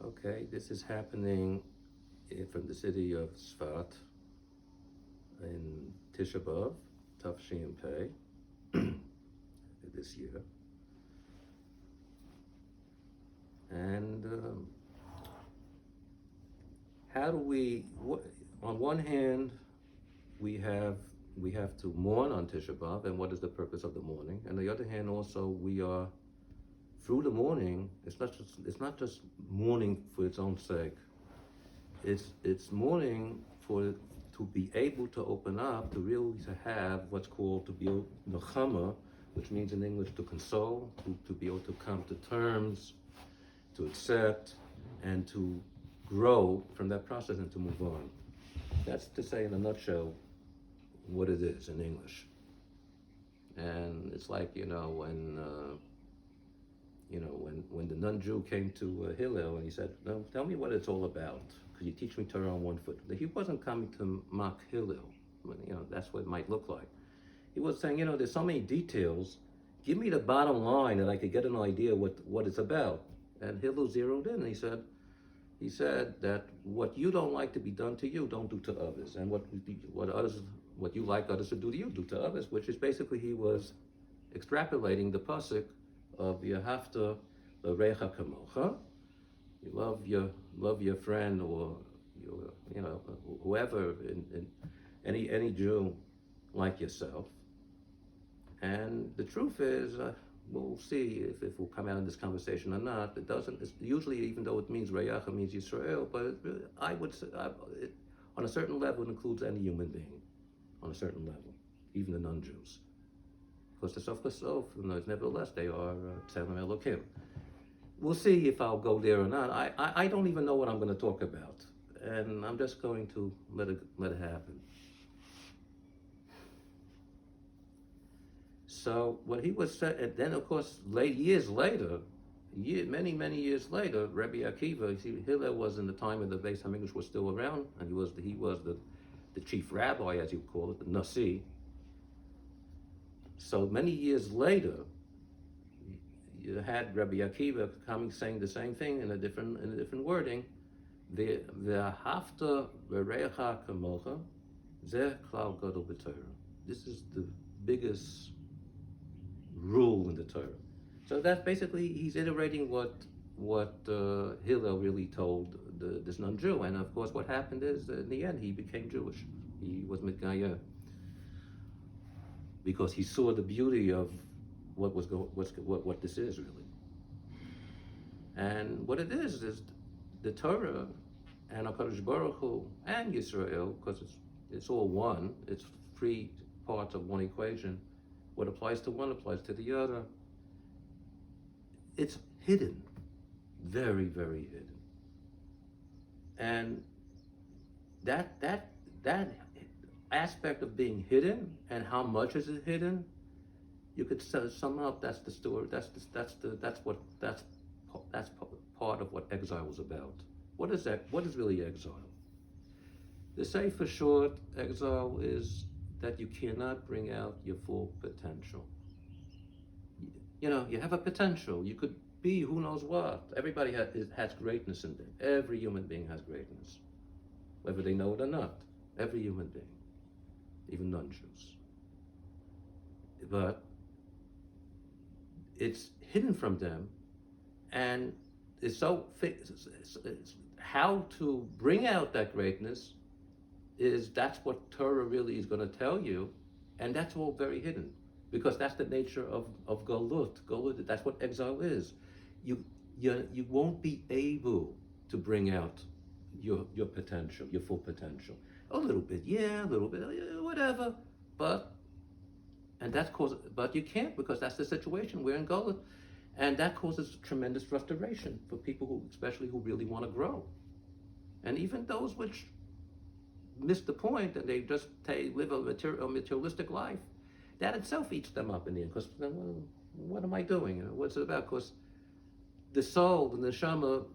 Okay, this is happening from the city of Svat in Tisha B'Av, Tafshin Pei, this year. And how do we? On one hand, we have we have to mourn on Tisha B'Av, and what is the purpose of the mourning? And on the other hand, also we are through the mourning. It's not just mourning for its own sake. It's mourning for to be able to open up, to really to have what's called to be nechama, which means in English to console, to be able to come to terms, to accept, and to grow from that process and to move on. That's to say in a nutshell what it is in English. And it's like, when the non-Jew came to Hillel and he said, "No, tell me what it's all about. Could you teach me Torah on one foot?" He wasn't coming to mock Hillel. That's what it might look like. He was saying, there's so many details. Give me the bottom line that I could get an idea what it's about. And Hillel zeroed in. He said that what you don't like to be done to you, don't do to others. And what you like others to do to you, do to others, which is basically he was extrapolating the pasuk of Yehavta l'recha kamocha. You love your friend or whoever, in any Jew like yourself. And the truth is, we'll see if we'll come out in this conversation or not. It doesn't. It's usually, even though it means Reyacha means Yisrael, but I would say, on a certain level, it includes any human being. On a certain level, even the non-Jews, because the Sof Kosof, nevertheless, they are Tzelem Elokim. We'll see if I'll go there or not. I don't even know what I'm going to talk about, and I'm just going to let it happen. So what he was saying, and then of course, many years later, Rabbi Akiva, Hillel was in the time of the Beis Hamikdash was still around, and he was the chief rabbi, as you call it, the Nasi. So many years later, you had Rabbi Akiva coming saying the same thing in a different wording. The hafta v'recha kamocha zeh klal gadol b'Torah. This is the biggest rule in the Torah. So that's basically, he's iterating what Hillel really told this non-Jew. And of course, what happened is, in the end, he became Jewish. He was mitgaya because he saw the beauty of what this is really. And what it is the Torah and HaKadosh Baruch Hu and Yisrael, because it's all one. It's three parts of one equation. What applies to one applies to the other. It's hidden, very, very hidden. And that aspect of being hidden and how much is it hidden, you could sum up. That's the story. That's part of what exile was about. What is that? What is really exile? To say for short, exile is that you cannot bring out your full potential. You have a potential. You could be who knows what. Everybody has greatness in them. Every human being has greatness, whether they know it or not. Every human being, even non-Jews. But it's hidden from them, and it's how to bring out that greatness that's what Torah really is going to tell you, and that's all very hidden, because that's the nature of Galut. Galut, that's what exile is. You won't be able to bring out your potential, your full potential. A little bit, whatever, but you can't, because that's the situation. We're in Galut, and that causes tremendous frustration for people especially who really want to grow, and even those which miss the point and they just live a materialistic life. That itself eats them up in the end, because what am I doing? What's it about? Because the soul, the neshama,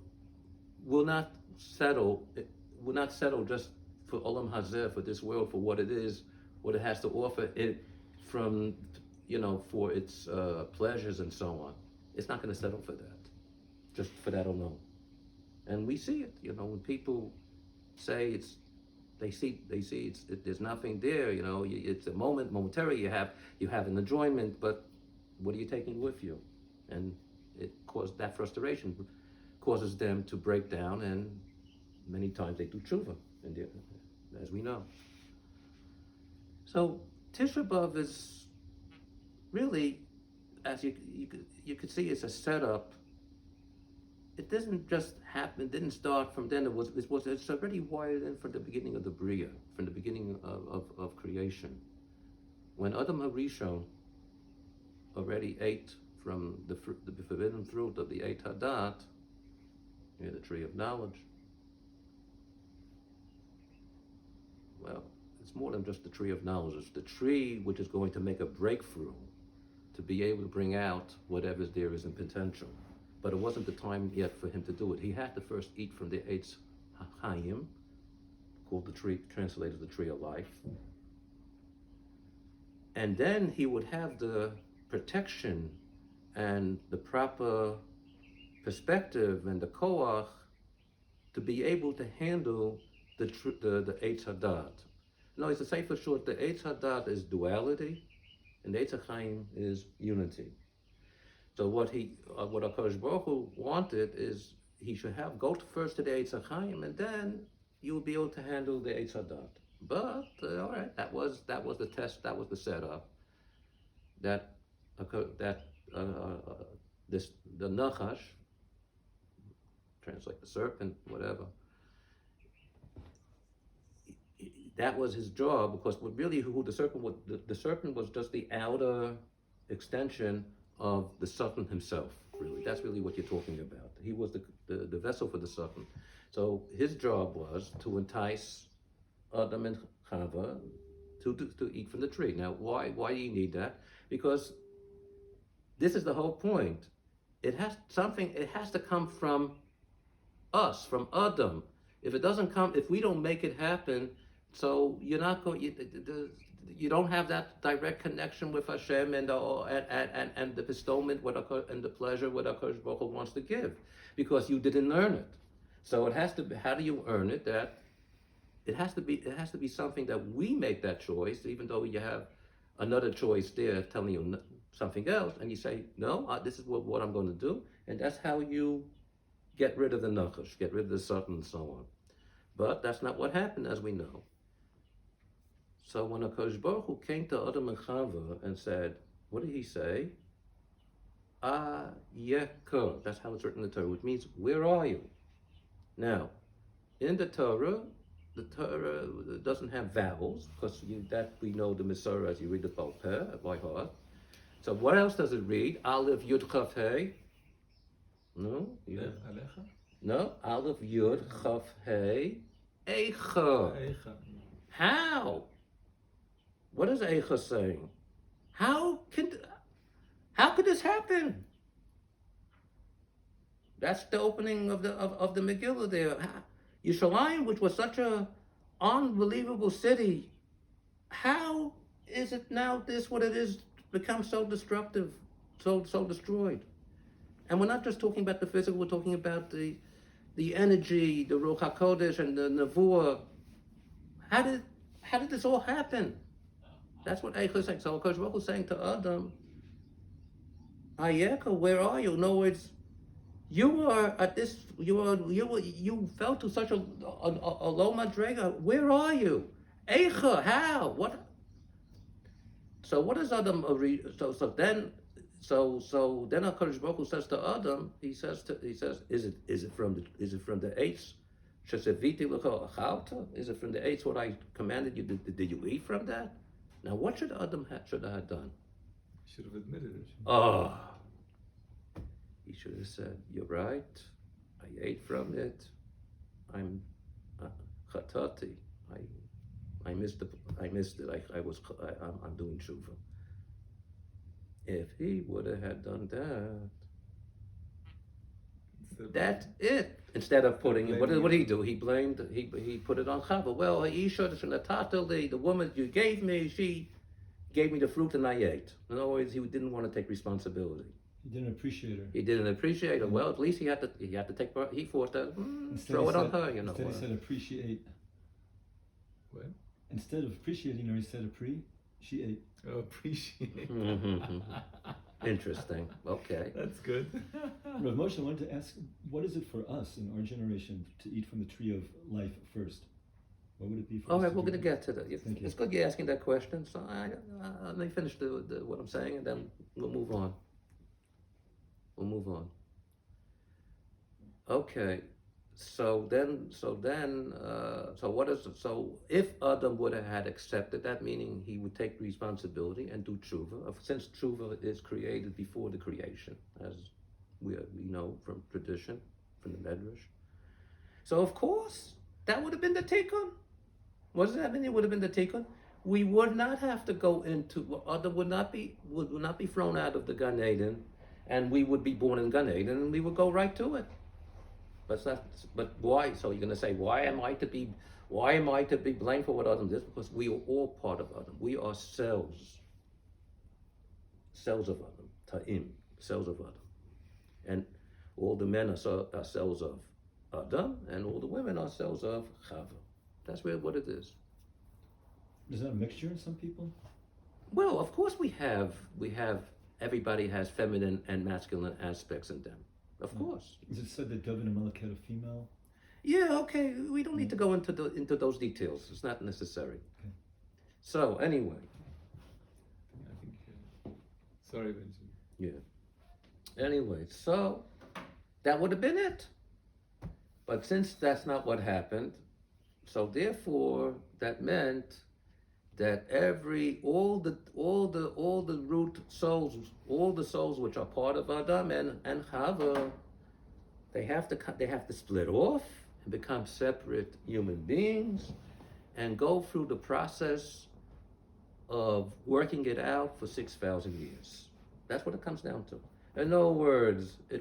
will not settle just for olam hazeh, for this world, for what it is, what it has to offer it from, for its pleasures and so on. It's not going to settle for that, just for that alone. And we see it, when people say they see there's nothing there, it's a momentary, you have an enjoyment, but what are you taking with you? And it caused that frustration, causes them to break down, and many times they do tshuva, as we know. So Tisha B'Av is really, as you could see, it's a setup. It doesn't just happen. It didn't start from then. It's already wired in from the beginning of the Bria, from the beginning of creation. When Adam HaRishon already ate from the forbidden fruit of the Eit Hadat, the tree of knowledge. Well, it's more than just the tree of knowledge. It's the tree which is going to make a breakthrough to be able to bring out whatever there is in potential. But it wasn't the time yet for him to do it. He had to first eat from the Eitz HaChaim, called the tree, translated the tree of life. And then he would have the protection and the proper perspective and the koach to be able to handle the Eitz Hadat. No, it's a say for short, the Eitz Hadat is duality, and the Eitz HaChaim is unity. So what HaKadosh Baruch Hu wanted is he should go first to the Eitz HaChaim, and then you will be able to handle the Eitz Hadat. But all right, that was the test, that was the setup. The Nachash, translate the serpent, whatever. That was his job, because who the serpent was, the serpent was just the outer extension of the serpent himself, really. That's really what you're talking about. He was the vessel for the serpent. So his job was to entice Adam and Chava to eat from the tree. Now, why do you need that? Because this is the whole point. It has to come from us, from Adam. If it doesn't come, if we don't make it happen, so you're not going. You don't have that direct connection with Hashem and the bestowment, and the pleasure what HaKadosh Baruch Hu wants to give, because you didn't earn it. So it has to be. How do you earn it? That it has to be something that we make that choice, even though you have another choice there telling you something else, and you say, no, this is what I'm going to do, and that's how you get rid of the nachash, get rid of the satan, and so on. But that's not what happened, as we know. So when HaKadosh Baruch Hu came to Adam and Chava and said, what did he say? Ayeka. That's how it's written in the Torah, which means, where are you? Now, in the Torah doesn't have vowels, because that we know the Masorah as you read the Baal Peh by heart. So what else does it read? Aleph Yud Chaf Hey. No? No? Aleph Yud Chaf Hey. Eicha. How? What is Eicha saying? How could this happen? That's the opening of the Megillah there. Yerushalayim, which was such a unbelievable city, how is it now what it is become so destructive, so destroyed? And we're not just talking about the physical, we're talking about the energy, the Ruach HaKodesh and the Nevuah. How did this all happen? That's what Eicha is saying. So HaKadosh Baruch Hu is saying to Adam, Ayeka, where are you? In other words, you are at this. You fell to such a low madrega. Where are you? Eicha, how? What? So what does Adam? Then HaKadosh Baruch Hu says to Adam. He says, is it from the eights? Is it from the eights? What I commanded you? Did you eat from that? Now, what should Adam have done? He should have admitted it. Oh. He should have said, "You're right. I ate from it. I'm chatati. I missed it. I'm doing tshuva." If he would have had done that, that's it. Instead of putting it, what did he do? He put it on Chava. Well, the woman you gave me, she gave me the fruit and I ate. In other words, he didn't want to take responsibility. He didn't appreciate her. He didn't appreciate her. Well, at least he had to take her. He forced her. Instead Throw he it on said- her, you know. Instead he said appreciate. What? Instead of appreciating her, he said appreciate. Oh, appreciate. Interesting. Okay. That's good. Rav Moshe, I wanted to ask, what is it for us in our generation to eat from the tree of life first? What would it be for All us? right, to we're do going to that? get to that. Thank you. It's good you're asking that question. So let me finish what I'm saying, and then we'll move on. Okay. So if Adam would have had accepted that, meaning he would take responsibility and do tshuva, since tshuva is created before the creation, as we know from tradition, from the Medrash. So of course, that would have been the tikkun. Wasn't that mean it would have been the tikkun? We would not have to go into, Adam would not be thrown out of the Gan Eden, and we would be born in Gan Eden, and we would go right to it. But why? So you're going to say, why am I to be blamed for what Adam did? Because we are all part of Adam. We are cells of Adam, ta'im, cells of Adam, and all the men are cells of Adam, and all the women are cells of Chava. That's really what it is. Is that a mixture in some people? Well, of course we have. Everybody has feminine and masculine aspects in them. Of course. Is it said that David and Melech had a female? Yeah, okay. We don't need to go into those details. It's not necessary. Okay. So anyway. I think. Sorry, Benjamin. Yeah. Anyway, so that would have been it. But since that's not what happened, so therefore that meant that all the root souls, all the souls which are part of Adam and Chava, they have to split off and become separate human beings and go through the process of working it out for 6,000 years. That's what it comes down to. In other words, the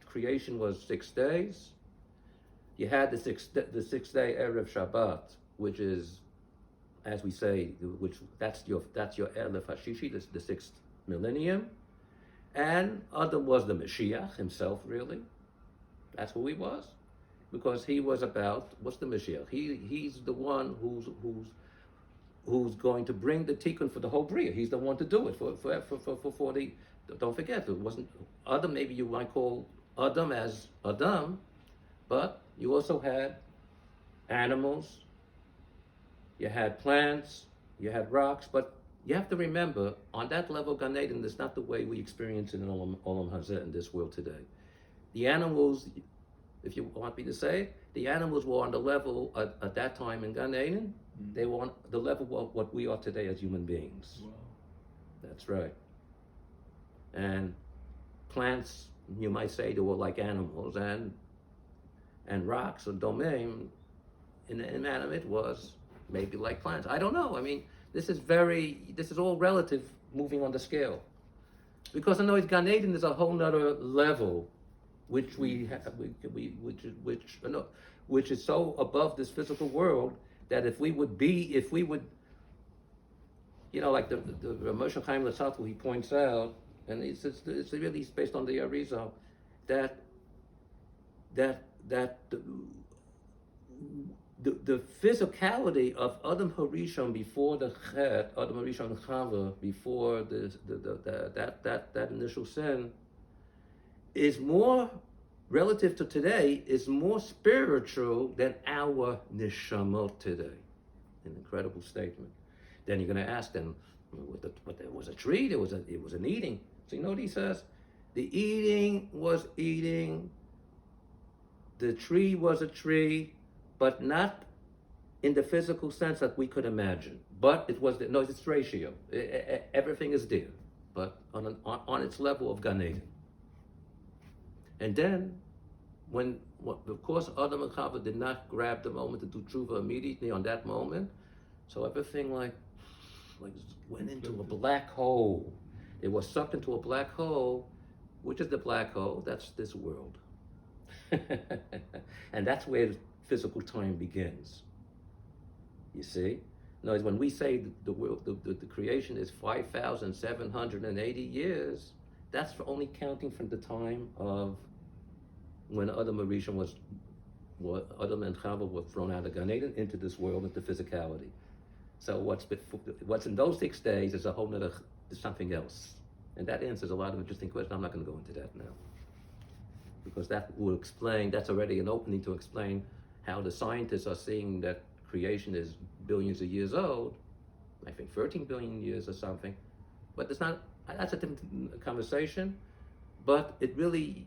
creation was 6 days. You had the sixth day Erev Shabbat, which is, as we say, that's your Elef Hashishi, the 6th millennium, and Adam was the Mashiach himself, really. That's who he was, because he was about what's the Mashiach? He's the one who's going to bring the tikkun for the whole bria. He's the one to do it for the. Don't forget, it wasn't Adam. Maybe you might call Adam as Adam, but you also had animals. You had plants, you had rocks, but you have to remember, on that level, Gan Eden is not the way we experience it in Olam Hazeh in this world today. The animals, if you want me to say it, the animals were on the level at that time in Gan Eden. They were on the level of what we are today as human beings. Wow. That's right. And plants, you might say, they were like animals, and rocks or domain inanimate was maybe like plants. I don't know. I mean, this is all relative, moving on the scale. Because I know Gan Eden is a whole nother level, which which is so above this physical world that if we would, like the Moshe Chaim Lassaltu, he points out, and it's really based on the Arizal, that the physicality of Adam Harishon before the Chet, Adam Harishon and Chava, before that initial sin, is more, relative to today, is more spiritual than our nishamot today. An incredible statement. Then you're going to ask them, but there was a tree, it was an eating. So you know what he says? The eating was eating, the tree was a tree, but not in the physical sense that we could imagine. But it's ratio. Everything is there, but on its level of Gan Eden. And then, of course, Adam and Chava did not grab the moment to do tshuva immediately on that moment, so everything like went into a black hole. It was sucked into a black hole. Which is the black hole? That's this world. And that's where physical time begins. You see? In other words, when we say the world, the creation is 5,780 years, that's for only counting from the time of when Adam and Rishon Adam and Chava were thrown out of Gan Eden into this world, into physicality. So what's in those 6 days is a whole nother, is something else. And that answers a lot of interesting questions. I'm not going to go into that now. Because that will explain, that's already an opening to explain how the scientists are seeing that creation is billions of years old, I think 13 billion years or something. But it's not, that's a different conversation. But it's really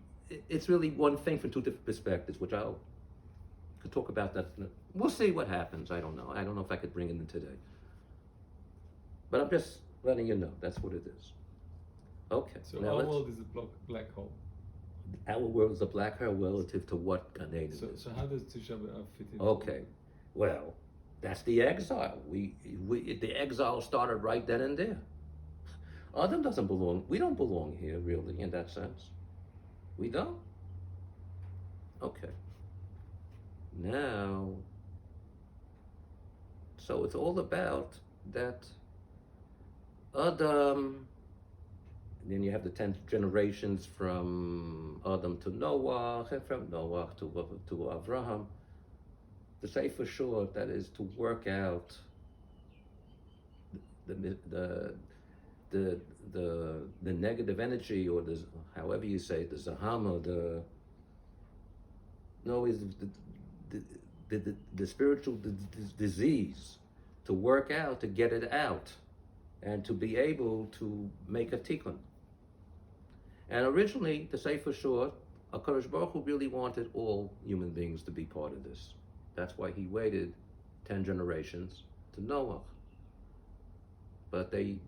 one thing from two different perspectives, which I'll could talk about that. We'll see what happens. I don't know. I don't know if I could bring it in today. But I'm just letting you know, that's what it is. Okay. So now our world is a black hole. Our world is a black hole relative to what Gan Eden is. So how does Tisha B'Av fit in? Okay. Well, that's the exile. The exile started right then and there. Adam doesn't belong. We don't belong here, really, in that sense. We don't. Okay. Now, so it's all about that Adam, then you have the 10 generations from Adam to Noah, and from Noah to Avraham. To say for sure, that is to work out the negative energy, or the, however you say it, the zahama, the spiritual disease, to work out, to get it out, and to be able to make a tikkun. And originally, to say for sure, HaKadosh Baruch Hu really wanted all human beings to be part of this. That's why he waited 10 generations to Noah. But they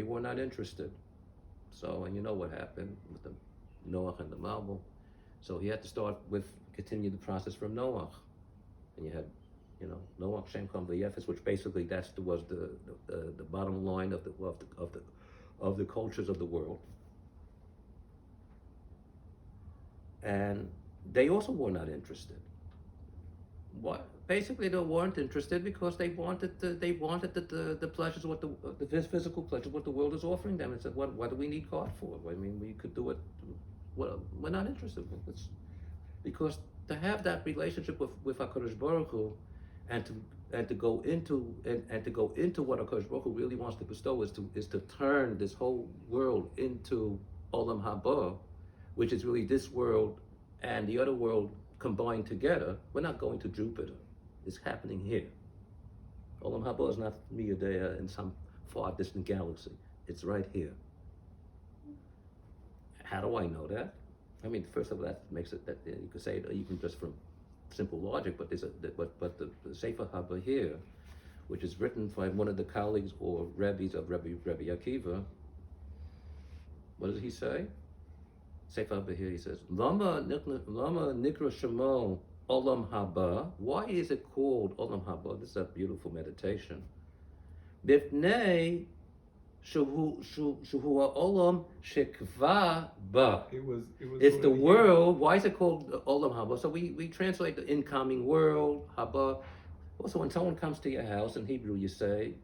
were not interested. So, and you know what happened with the Noah and the Mabul. So he had to continue the process from Noah. And you had, Noah, Shem, Cham, V'Yefes, which basically was the bottom line of the cultures of the world. And they also were not interested. Basically, they weren't interested because they wanted the pleasures, the physical pleasures, what the world is offering them, and said, what do we need God for? I mean, we could do it. Well, we're not interested. Because to have that relationship with HaKadosh Baruch Hu, and to go into what HaKadosh Baruch Hu really wants to bestow is to turn this whole world into Olam Haba, which is really this world and the other world combined together. We're not going to Jupiter. It's happening here. Olam Haba is not Miyadea in some far distant galaxy. It's right here. How do I know that? I mean, first of all, that makes it that you could say it even just from simple logic, but the Sefer Haba here, which is written by one of the colleagues or rabbis of Rabbi Akiva. What does he say? Sefer Haba here, he says, Lama Nikra Shemo Olam Haba. Why is it called Olam Haba? This is a beautiful meditation. Bifnei Shuhu Olam Shekva Ba. It's the world. Why is it called Olam Haba? So we translate the incoming world, Haba. Also, when someone comes to your house, in Hebrew you say,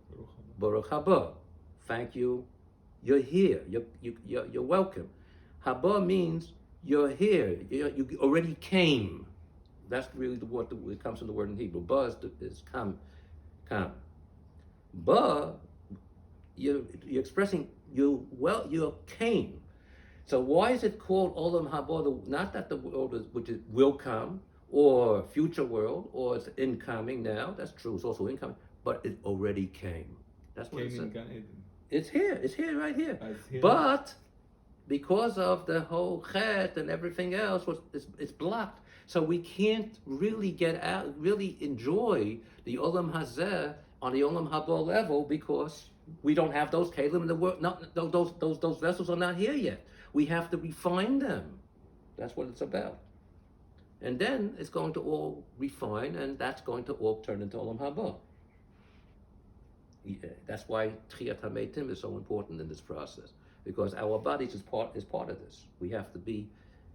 Baruch Haba. Thank you. You're here. You're welcome. Haba means you're here. You already came. That's really the word. It comes from the word in Hebrew. Ba is come. Ba, you're expressing you came. So why is it called Olam Haba? Not that the world which will come, or future world, or it's incoming now. That's true. It's also incoming, but it already came. That's what it says. It's here. It's here, right here. But because of the whole chet and everything else, it's blocked. So we can't really get out, really enjoy the Olam Hazeh on the Olam Haba level, because we don't have those kelim in the world. Those vessels are not here yet. We have to refine them. That's what it's about. And then it's going to all refine, and that's going to all turn into Olam Haba. Yeah, that's why Tchiyat HaMeitim is so important in this process, because our bodies is part of this. We have to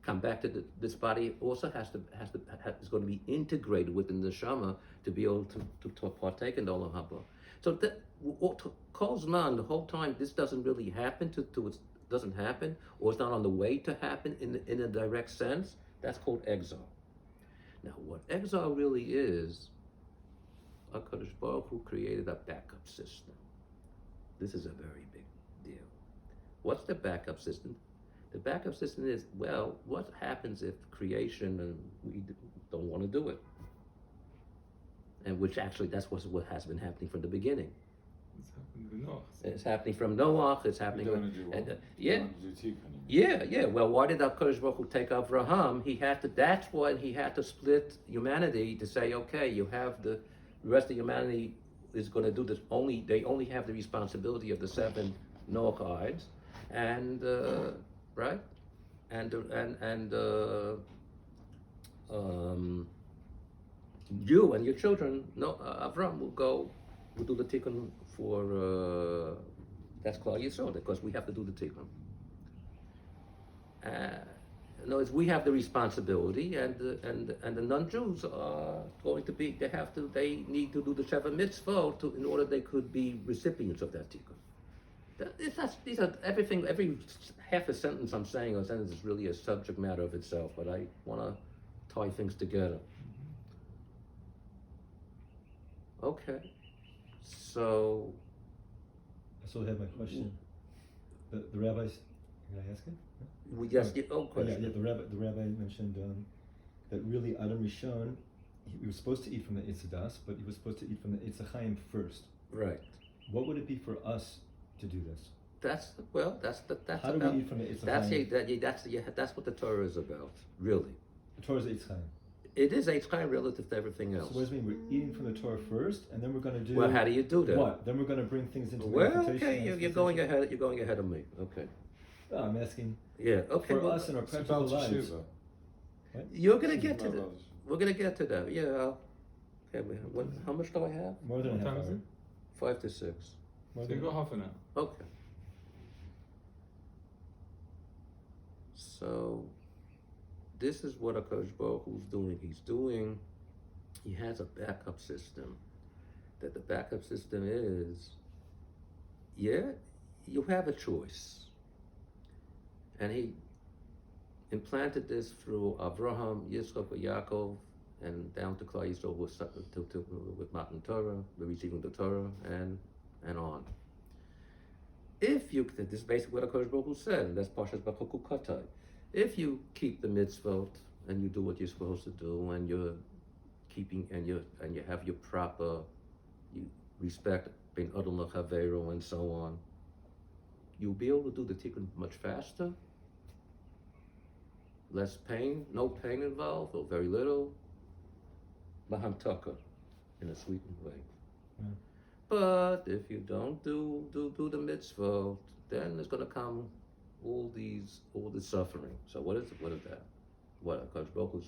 come back to this body. Also is going to be integrated within the Neshama to be able to partake in the Olam Haba. So Kol Zman, the whole time, this doesn't really happen to doesn't happen, or it's not on the way to happen in a direct sense, that's called exile. Now, what exile really is, HaKadosh Baruch Hu created a backup system. This is a very big deal. What's the backup system? The backup system is, well, what happens if creation and we don't want to do it? And which actually, that's what has been happening from the beginning. It's happened with Noah. It's happening from Noah, it's happening We don't with, wanna do and, what? yeah. We don't wanna do tikkun anymore. Yeah. Well, why did HaKadosh Baruch Hu take Avraham? That's why he had to split humanity to say, okay, you have the rest of humanity is going to do this. They only have the responsibility of the 7 Noachides, and right, and you and your children, Avraham will do the tikkun for. That's Klal Yisrael, because we have to do the tikkun. In other words, we have the responsibility, and the non-Jews are going to be. They need to do the Sheva Mitzvot in order they could be recipients of that tikkun. These are everything. Every half a sentence I'm saying or sentence is really a subject matter of itself. But I want to tie things together. Okay, so. I still have my question. The rabbis, can I ask it? We just get question. Yeah, the rabbi mentioned that really Adam Rishon, he was supposed to eat from the Eitz Hadas, but he was supposed to eat from the Eitz HaChaim first. Right. What would it be for us to do this? That's How do we eat from the Eitz HaChaim? That's what the Torah is about, really. The Torah is Eitz HaChaim. It is Eitz Chaim relative to everything else. So what does it mean? We're eating from the Torah first, and then we're going to do. Well, how do you do that? What? Then we're going to bring things into Well, unification. okay, you're going ahead. You're going ahead of me. Okay. No, I'm asking. Yeah. Okay. For well, us in our It's practical about lives. Teshuva. you're gonna It's get to about that. others. We're gonna get to that. Yeah. Okay. How much do I have? More than What a half time is hour. it? 5 to 6. More So you than got half an hour. Okay. So, this is what HaKadosh Baruch Hu's doing. He has a backup system. That the backup system is, yeah, you have a choice. And he implanted this through Avraham, Yitzchak, and Yaakov, and down to Klal Yisrael with Matan Torah, the receiving the Torah, and on. This is basically what HaKadosh Baruch Hu said, and that's Parshas Bachokukatai. If you keep the mitzvot and you do what you're supposed to do, and you're keeping and you have your proper respect bein Adam l'chaveiro and so on, you'll be able to do the tikkun much faster, less pain, no pain involved, or very little, mahamtaka, in a sweetened way. Mm. But if you don't do the mitzvah, then there's going to come all the suffering. So what is that? What HaKadosh Baruch Hu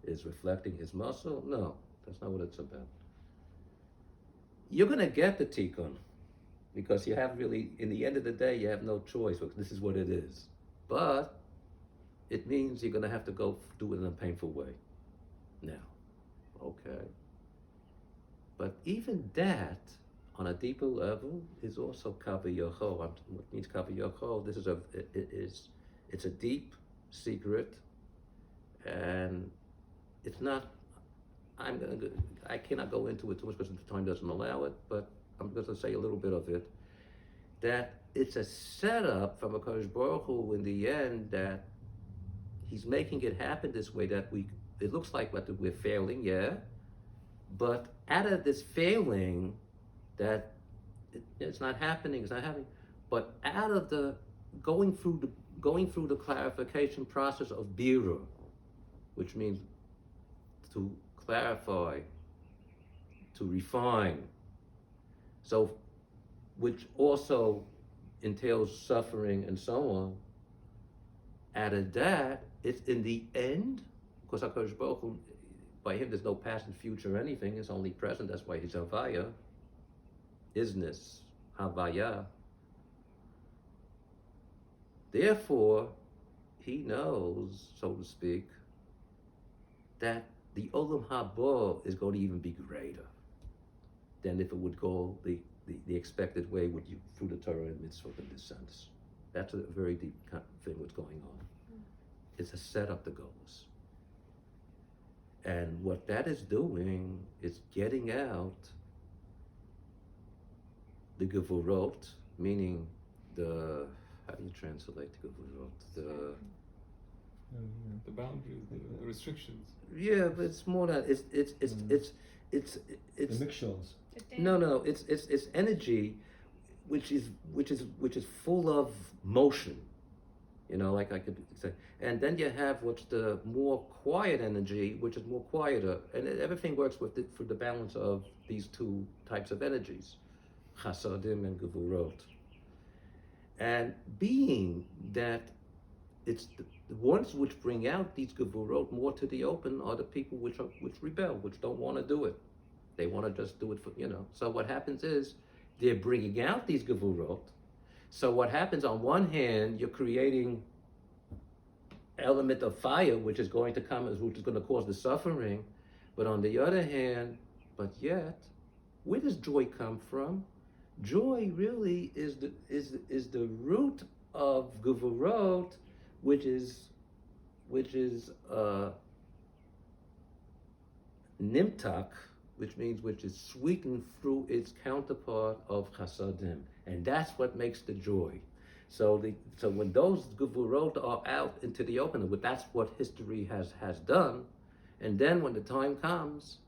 is reflecting his muscle? No, that's not what it's about. You're going to get the tikkun, because you have really, in the end of the day, you have no choice, because this is what it is. But it means you're going to have to go do it in a painful way. Now, okay. But even that, on a deeper level, is also kaviyachol. What means kaviyachol? This is it's a deep secret, and it's not. I cannot go into it too much because the time doesn't allow it. But I'm going to say a little bit of it. That it's a setup from HaKadosh Baruch Hu in the end, that he's making it happen this way, that it looks like we're failing, yeah, but out of this failing, that it's not happening, but out of the going through the clarification process of bira, which means to clarify, to refine, so which also entails suffering and so on. Out of that, it's in the end, because HaKadosh Baruch Hu, by him there's no past and future or anything, it's only present. That's why he's Havaya, isness, Havaya. Therefore, he knows, so to speak, that the Olam Haba is going to even be greater than if it would go the expected way through the Torah and mitzvot in this sense. That's a very deep thing what's going on. It's a setup the goals. And what that is doing is getting out the gevurot, meaning the, how do you translate gevurot? The boundaries, the restrictions. Yeah, but it's more than it's The mixtures. no, it's energy, which is full of motion, you know, like I could say. And then you have what's the more quiet energy, which is more quieter, and everything works with for the balance of these two types of energies, chasadim and gevurot. And being that it's the ones which bring out these gevurot more to the open are the people which rebel, which don't want to do it. They want to just do it for, you know. So what happens is they're bringing out these gevurot. So what happens on one hand, you're creating element of fire, which is going to come, which is going to cause the suffering. But on the other hand, but yet, where does joy come from? Joy really is the root of gevurot, which is nimtak, which means which is sweetened through its counterpart of chasadim, and that's what makes the joy. So when those gevurot are out into the open, that's what history has done, and then when the time comes,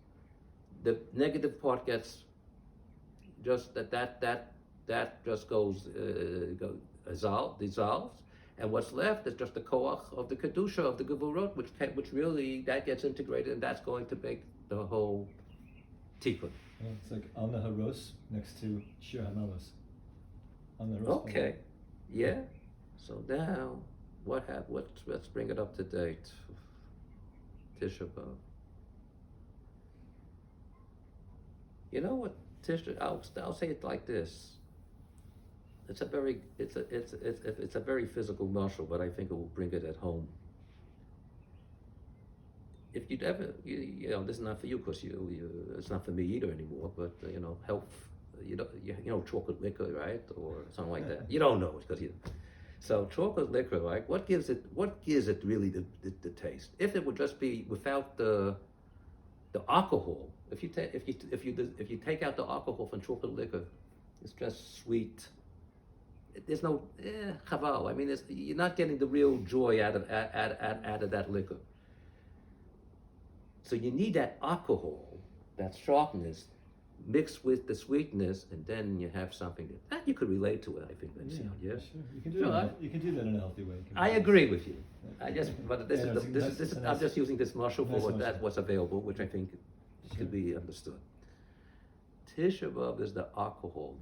the negative part gets just that just goes dissolves, and what's left is just the koach of the kedusha of the gevurot, which really that gets integrated, and that's going to make the whole tikkun. Yeah, it's like Al Naharos next to Shir Hamalos. Al Naharos. Okay, yeah. So now, what happened? Let's bring it up to date. Tisha B'av. You know what, Tisha? I'll say it like this. It's a very physical muscle, but I think it will bring it at home. If you'd ever, you know, this is not for you because it's not for me either anymore. But you know, health, you know, chocolate liquor, right, or something like that. You don't know it because you. So chocolate liquor, right? What gives it really the taste? If it would just be without the alcohol, if you take out the alcohol from chocolate liquor, it's just sweet. There's no chaval. I mean, you're not getting the real joy out of that liquor. So you need that alcohol, that sharpness, mixed with the sweetness, and then you have something that you could relate to it. I think that's Sure. You can do Sure, that. You can do that in a healthy way. I agree with you. But this Yeah, is I'm just using this muscle for what's available, which I think Sure. could be understood. Tisha B'av is the alcohol.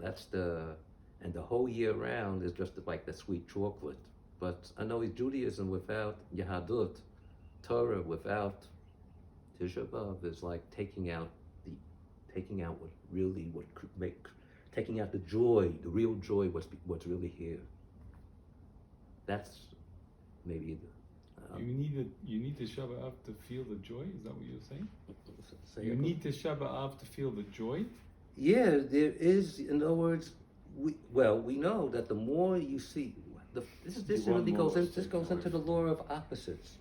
And the whole year round is just like the sweet chocolate. But I know Judaism without Yahadut, Torah without Tisha B'av is like taking out taking out the joy, the real joy, what's really here. That's maybe the. You need Tisha B'av to feel the joy. Is that what you're saying? Say You it. need Tisha B'av to feel the joy. Yeah, there is. In other words, we know that the more you see, this want really more, goes in, let's this take goes away into the from law of opposites.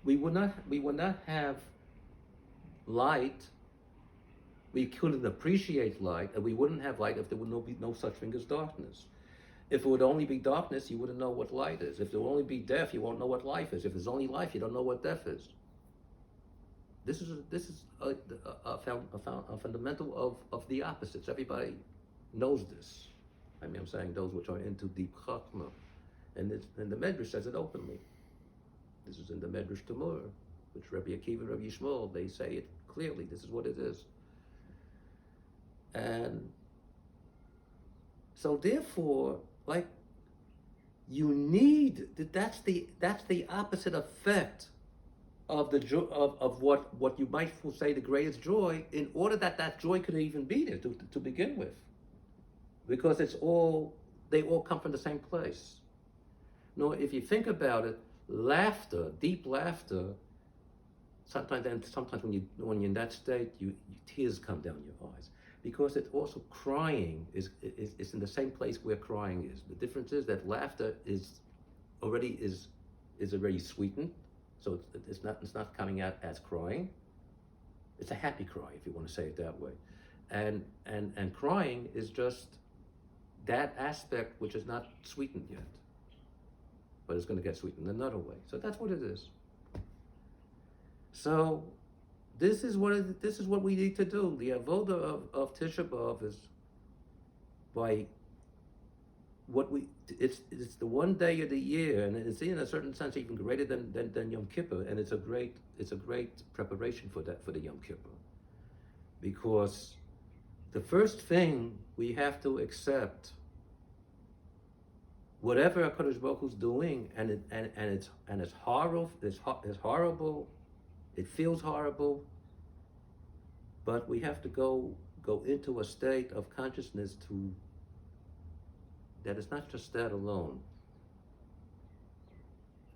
We would not have light. We couldn't appreciate light, and we wouldn't have light if there would be no such thing as darkness. If it would only be darkness, you wouldn't know what light is. If there would only be death, you won't know what life is. If there's only life, you don't know what death is. This is a fundamental of the opposites. Everybody knows this. I mean, I'm saying those which are into deep chachma, and the Medrash says it openly. This is in the Medrash Tamur, which Rabbi Akiva, Rabbi Yishmael, they say it clearly. This is what it is. And so therefore, like, you need that's the opposite effect of of what you might say the greatest joy, in order that joy could even be there to begin with, because they all come from the same place. No, if you think about it, laughter, deep laughter, sometimes when you're in that state, tears come down your eyes. because it's also crying is in the same place where crying is. The difference is that laughter already sweetened, so it's not coming out as crying. It's a happy cry, if you want to say it that way, and crying is just that aspect which is not sweetened yet, but it's going to get sweetened another way. So that's what it is. So this is what we need to do. The avoda of Tisha B'Av is by it's the one day of the year, and it's in a certain sense even greater than Yom Kippur, and it's a great preparation for the Yom Kippur, because the first thing we have to accept, whatever HaKadosh Baruch Hu's doing, and it's horrible, it's horrible, it feels horrible, but we have to go into a state of consciousness that it's not just that alone.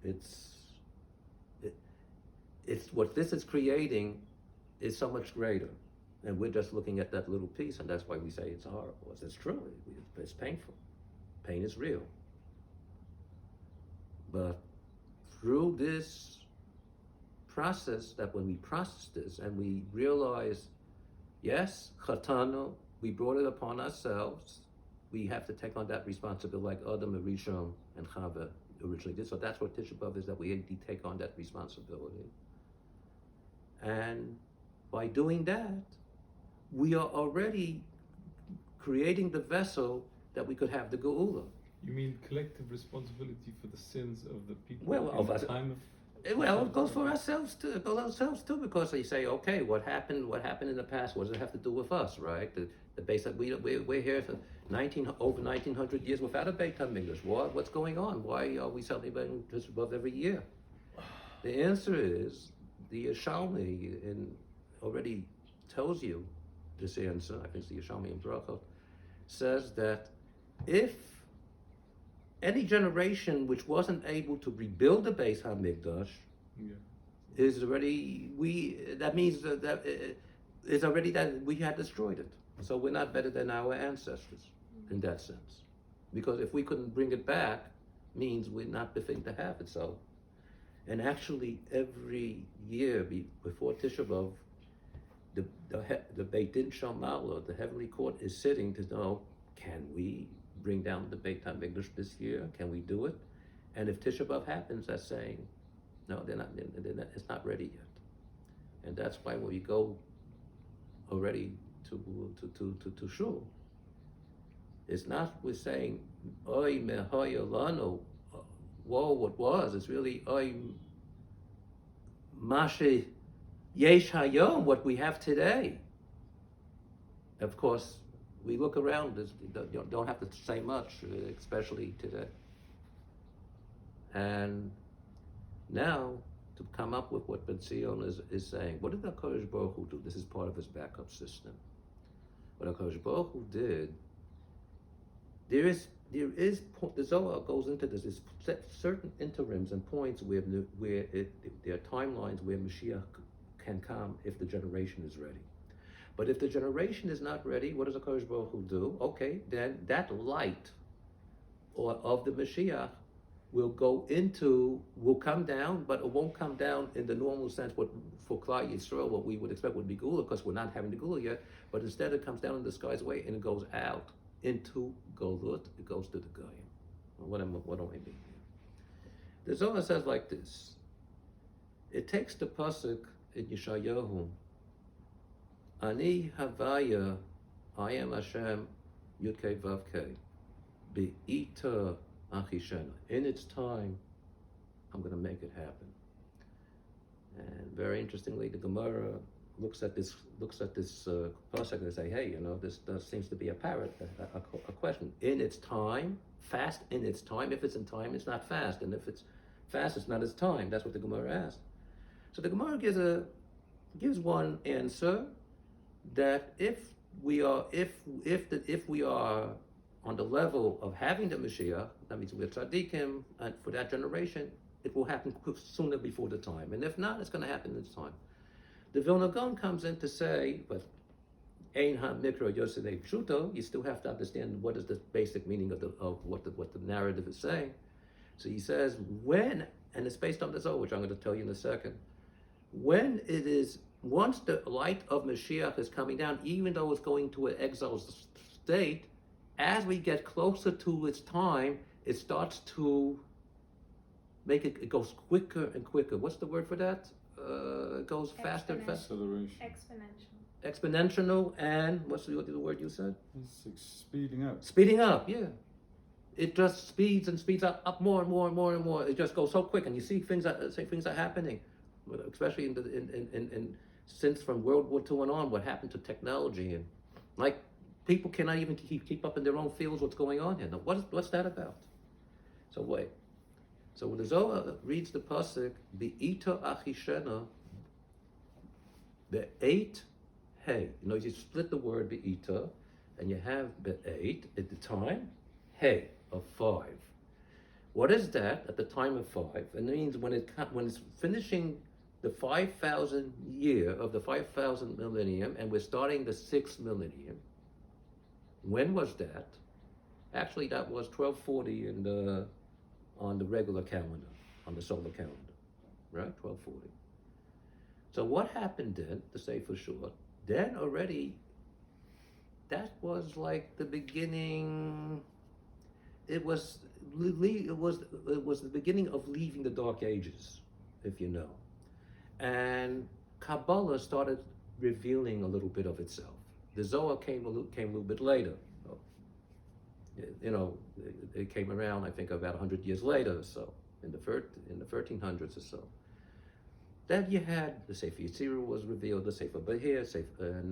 It's what this is creating is so much greater, and we're just looking at that little piece, and that's why we say it's horrible. It's true. It's painful. Pain is real. But through this process, that when we process this and we realize, yes, chatanu, we brought it upon ourselves. We have to take on that responsibility, like Adam, Rishon, and Chava originally did. So that's what Tisha B'Av is, that we take on that responsibility. And by doing that, we are already creating the vessel that we could have the Geula. You mean collective responsibility for the sins of the people Well, in of the us. time of... Well, it goes for ourselves too. It goes ourselves too, because they say, okay, what happened in the past? What does it have to do with us, right? The base that we're here for over 1900 years without a Beit HaMikdash. What's going on? Why are we celebrating Tisha B'Av every year? The answer is the Yishalmi already tells you this answer. I think it's the Yishalmi in Brachot says that if any generation which wasn't able to rebuild the Beis HaMikdash is already, that means that it's already that we had destroyed it. So we're not better than our ancestors in that sense. Because if we couldn't bring it back, means we're not befitting to have it. So, and actually every year before Tisha B'Av, the Beit Din Shamala, the heavenly court, is sitting to know, can we bring down the Beit HaMikdash this year? Can we do it? And if Tisha B'Av happens, that's saying, no, they're not, it's not ready yet. And that's why when we go already to Shul, it's not we're saying, Oy mehoya lanu, woe what was. It's really Oy mashe yesh hayom, what we have today. Of course, we look around, don't have to say much, especially today. And now, to come up with what Ben Zion is saying, what did HaKadosh Baruch Hu do? This is part of his backup system. What HaKadosh Baruch Hu did, the Zohar goes into this, there's certain interims and points where there are timelines where Mashiach can come if the generation is ready. But if the generation is not ready, what does HaKadosh Baruch Hu do? Okay, then that light of the Mashiach will come down, but it won't come down in the normal sense, what for Klal Yisrael, what we would expect would be Gula, because we're not having the Gula yet, but instead it comes down in the skies way, and it goes out into Golut, it goes to the Goyim. What do I mean here? The Zohar says like this, it takes the pasuk in Yeshayahu, Ani Havaya, I am Hashem, Yud-Kei Vav-Kei, Be'ita Achishena. In its time, I'm going to make it happen. And very interestingly, the Gemara looks at this pasuk and they say, hey, this seems to be a question. In its time, fast in its time. If it's in time, it's not fast, and if it's fast, it's not its time. That's what the Gemara asked. So the Gemara gives one answer, that if we are on the level of having the Mashiach, that means we're tzaddikim, and for that generation, it will happen sooner before the time. And if not, it's going to happen in its time. The Vilna Gaon comes in to say, but Ein ha-mikra yosef pshuto, you still have to understand what is the basic meaning of what the narrative is saying. So he says, when, and it's based on the Zohar, which I'm going to tell you in a second, when it is, once the light of Mashiach is coming down, even though it's going to an exile state, as we get closer to its time, it starts to it goes quicker and quicker. What's the word for that? It goes faster and faster. Acceleration. Exponential, and what's the word you said? It's like speeding up. Speeding up, yeah. It just speeds and speeds up more and more and more and more. It just goes so quick, and you see things are happening, especially in since from World War II and on. What happened to technology, and like people cannot even keep up in their own fields. What's going on here? Now, what's that about? So wait. So when the Zohar reads the pasuk, "Be'ita achishena," be'eit hey. You know, you split the word be'ita, and you have be'eit at the time hey of 5. What is that at the time of 5? It means when it's finishing the 5,000 year of the 5,000 millennium, and we're starting the 6th millennium. When was that? Actually, that was 1240 on the regular calendar, on the solar calendar, right? 1240. So what happened then, to say for sure, then already, that was like the beginning. It was the beginning of leaving the Dark Ages, if you know. And Kabbalah started revealing a little bit of itself. The Zohar came a little bit later. You know, it came around, I think, about 100 years later or so, in the 1300s or so. Then you had the Sefer Yetzirah was revealed, the Sefer Behir,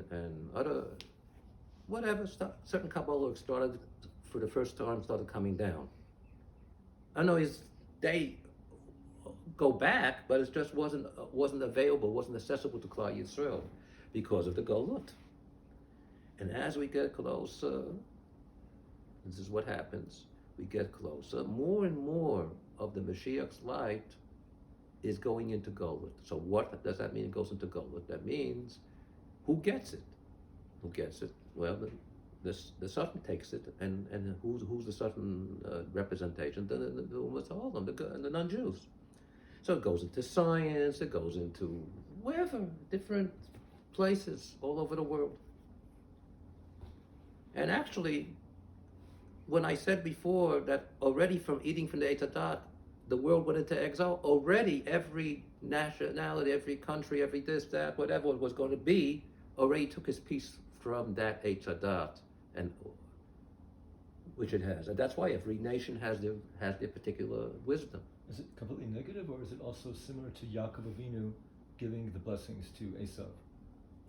and other, whatever stuff. Certain Kabbalah started, for the first time, started coming down. I know they go back, but it just wasn't available, wasn't accessible to Klal Yisrael because of the Golut. And as we get closer, this is what happens. We get closer. More and more of the Mashiach's light is going into Golut. So what does that mean? It goes into Golut. That means, who gets it? Who gets it? Well, the Satan takes it, and who's the Satan representation? The the non-Jews. So it goes into science. It goes into wherever, different places all over the world. And actually, when I said before that already from eating from the Eitz Hadat, the world went into exile, already every nationality, every country, every this, that, whatever it was going to be, already took his piece from that Eitz Hadat, and which it has. And that's why every nation has their particular wisdom. Is it completely negative, or is it also similar to Yaakov Avinu giving the blessings to Esav?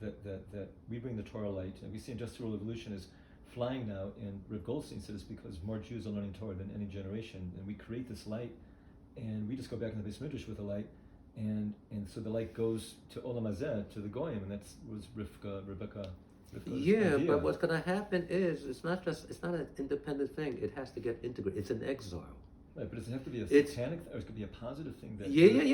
That we bring the Torah light, and we see Industrial Revolution is flying now, and Rav Goldstein said it's because more Jews are learning Torah than any generation, and we create this light, and we just go back in the Beis Midrash with the light, and so the light goes to Olam Hazeh, to the Goyim, and that was Rebecca's Yeah, idea. but what's going to happen is it's not an independent thing. It has to get integrated. It's an exile. Right, but does it have to be a satanic, or it could be a positive thing that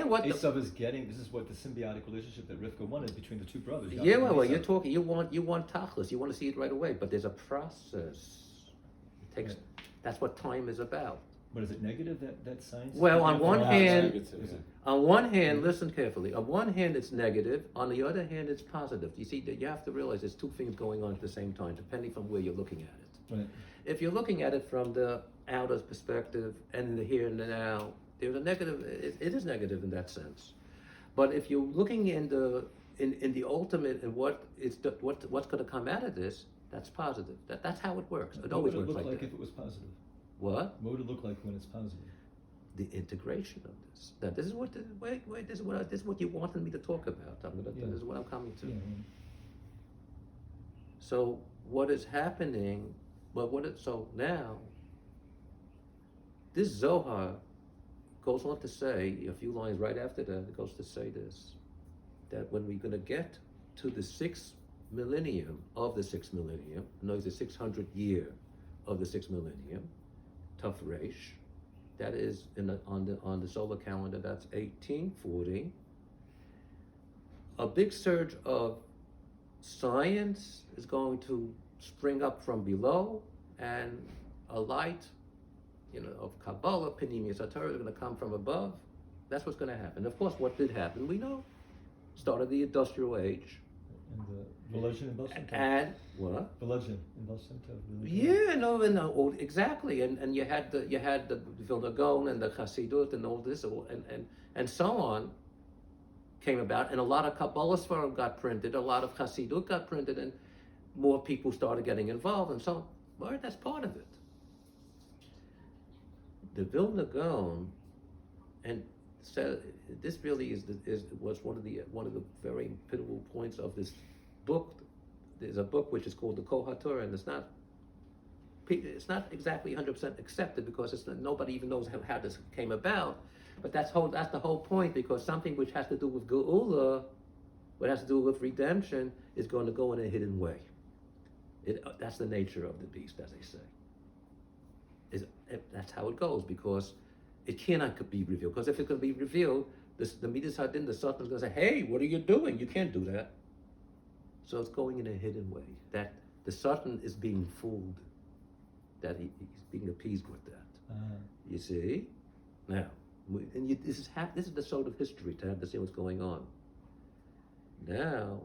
What Esav is getting? This is what the symbiotic relationship that Rivka wanted between the two brothers. Yeah, Yaakov and well, Esav. you're talking. You want tachlis. You want to see it right away. But there's a process. It takes. Right. That's what time is about. But is it negative that science? Well, on one hand, Negative, on one hand, listen carefully. On one hand, it's negative. On the other hand, it's positive. You see, you have to realize there's two things going on at the same time, depending from where you're looking at it. Right. If you're looking at it from the outer perspective and in the here and the now, there's a negative. It is negative in that sense. But if you're looking in the ultimate and what's going to come out of this, that's positive. That's how it works. It always What would works it look like like that. if it was positive? What? What would it look like when it's positive? The integration of this. Now, this is what. This is what you wanted me to talk about. This is what I'm coming to. Yeah. So what is happening? So now, this Zohar goes on to say a few lines right after that. It goes to say this: that when we're going to get to the 6th millennium of the 6th millennium, no, the 600th year of the 6th millennium, Tuf Resh, that is on the solar calendar. That's 1840. A big surge of science is going to spring up from below, and a light, of Kabbalah, Panemius Torah, is going to come from above. That's what's going to happen. Of course, what did happen, we know. Started the industrial age. And the religion in Boston. And what? Religion in Boston. Yeah, no, exactly. And you had the Vilna Gaon and the Chassidut and all this and so on came about, and a lot of Kabbalah Sfarim got printed, a lot of Chassidut got printed, and more people started getting involved, and so on. Well, that's part of it. The Vilna Gaon, and so this really was one of the very pivotal points of this book. There's a book which is called the Kol HaTorah, and it's not exactly 100% accepted because nobody even knows how this came about. But that's the whole point, because something which has to do with Geula, what has to do with redemption, is going to go in a hidden way. That's the nature of the beast, as they say. That's how it goes, because it cannot be revealed. Because if it could be revealed, the Midas Hadin, the Sultan, is going to say, "Hey, what are you doing? You can't do that." So it's going in a hidden way. That the Sultan is being fooled. That he's being appeased with that. You see? Now, this is the sort of history to understand what's going on. Now,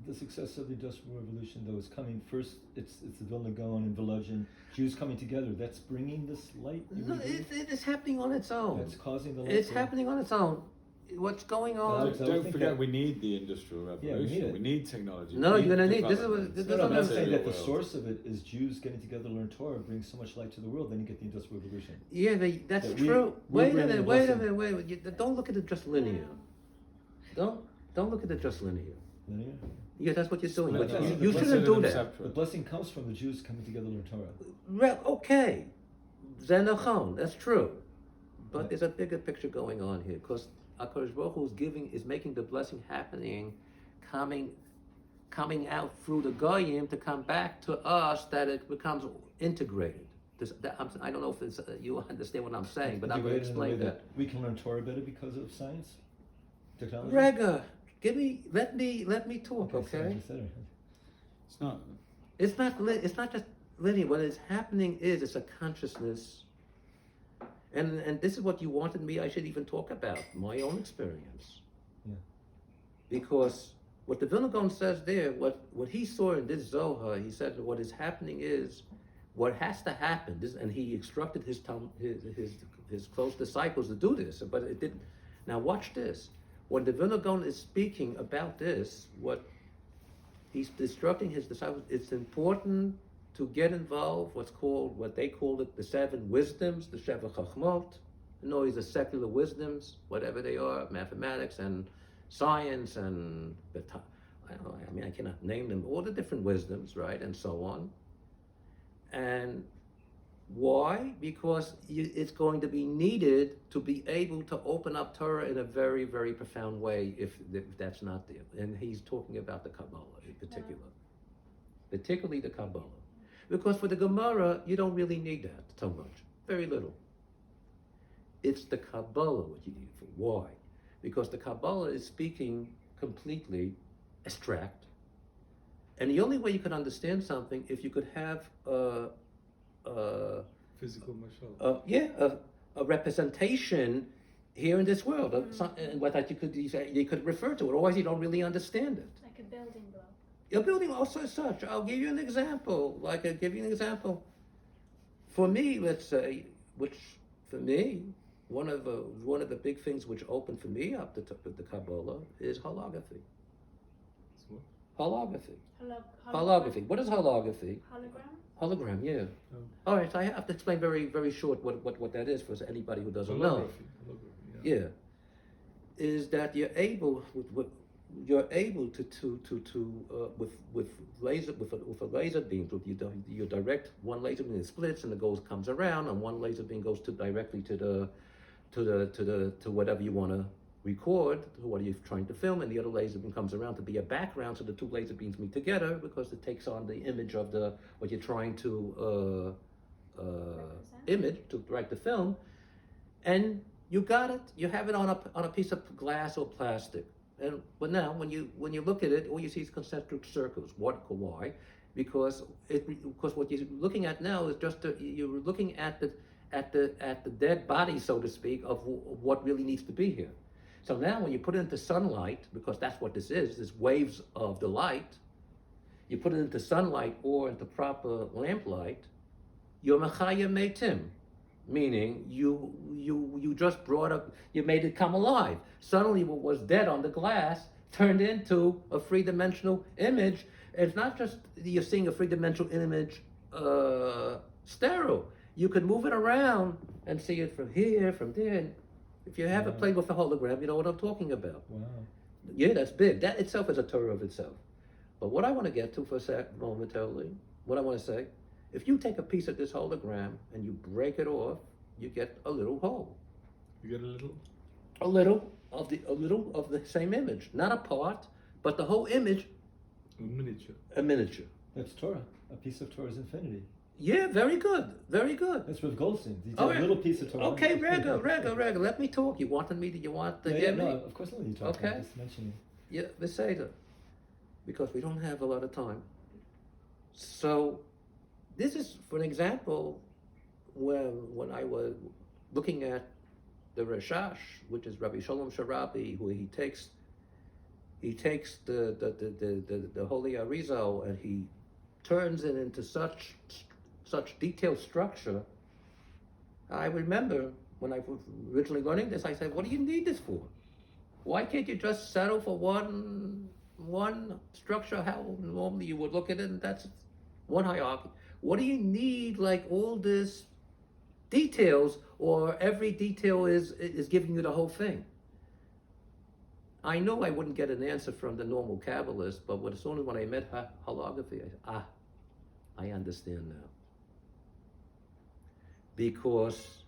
the success of the Industrial Revolution, though, is coming first. It's the Vilna Gaon and Volozhin, Jews coming together. That's bringing this light. No, it's happening on its own. That's causing the light. It's happening on its own. What's going on? Don't forget, we need the Industrial Revolution. Yeah, we need technology. No, you're gonna need. This is No, what but I'm saying that the world. source of it is Jews getting together to learn Torah, brings so much light to the world. Then you get the Industrial Revolution. Yeah, that's That true. we're Wait a bringing minute. Don't look at it just linear. Don't look at it just linear. Linear? Yeah, that's what you're doing. But But that's you the shouldn't do that. The blessing comes from the Jews coming together to learn Torah. Okay, Zenachon, that's true. But there's a bigger picture going on here, because HaKadosh Baruch Hu is making the blessing happening, coming out through the Goyim to come back to us, that it becomes integrated. I don't know if you understand what I'm saying, but I'm going to Integrated in a way explain that. we can learn Torah better because of science, technology. Rega, let me talk, okay? It's not. It's not just linear. What is happening is it's a consciousness. And this is what you wanted me, I should even talk about, my own experience. Yeah. Because what the Vilna Gaon says there, what he saw in this Zohar, he said what is happening is, what has to happen, and he instructed his close disciples to do this, but it didn't. Now watch this. When the Vilna Gaon is speaking about this, what he's instructing his disciples, it's important to get involved, what they call it, the 7 wisdoms, the Sheva Chachmot. These are secular wisdoms, whatever they are, mathematics and science and, I cannot name them, all the different wisdoms, right, and so on. And why? Because it's going to be needed to be able to open up Torah in a very, very profound way if that's not there. And he's talking about the Kabbalah in particular, particularly the Kabbalah. Because for the Gemara, you don't really need that so much, very little. It's the Kabbalah what you need for. Why? Because the Kabbalah is speaking completely abstract. And the only way you can understand something, if you could have Physical mashal. a representation here in this world, and what that you could refer to it. Otherwise, you don't really understand it. Like a building block. A building also as such. I'll give you an example. For me, let's say, which for me, one of the big things which opened for me up the Kabbalah is holography. What? Holography. Hologram? What is holography? Hologram? Hologram, yeah. Oh. All right, so I have to explain very, very short what that is for anybody who doesn't know. Holography, Yeah, is that you're able with a laser beam, you direct one laser beam, it splits and it comes around, and one laser beam goes directly to whatever you want to record, to what you're trying to film, and the other laser beam comes around to be a background, so the 2 laser beams meet together because it takes on the image of what you're trying to image to write the film, and you got it. You have it on a piece of glass or plastic. But now, when you look at it, all you see is concentric circles. What? Why? Because what you're looking at now is you're looking at the dead body, so to speak, of what really needs to be here. So now, when you put it into sunlight, because that's what this is waves of the light. You put it into sunlight or into proper lamplight, you're mechaya meitim, meaning you just brought up, you made it come alive. Suddenly what was dead on the glass turned into a three-dimensional image. It's not just you're seeing a three-dimensional image sterile. You could move it around and see it from here, from there. And if you haven't Wow. played with the hologram, you know what I'm talking about. Wow. Yeah, that's big. That itself is a Torah of itself. But what I want to get to for a sec momentarily, what I want to say, if you take a piece of this hologram and you break it off, you get a little hole. You get a little. A little of the same image. Not a part, but the whole image, A miniature. a miniature. That's Torah. A piece of Torah's infinity. Yeah, very good. Very good. That's Rav Goldstein. He did Oh, a little piece of Torah. Okay, Rega, let me talk. You want to Yeah, hear no, me? of course, let me talk. Okay. I'm just mentioning. Yeah, Beseda. Because we don't have a lot of time. So, this is, for an example, when I was looking at the Rashash, which is Rabbi Shalom Sharabi, who he takes the Holy Arizal and he turns it into such detailed structure. I remember when I was originally learning this, I said, "What do you need this for? Why can't you just settle for one structure? How normally you would look at it, and that's one hierarchy. What do you need like all this details, or every detail is giving you the whole thing?" I knew I wouldn't get an answer from the normal Kabbalist, but as soon as when I met holography, I said, I understand now. Because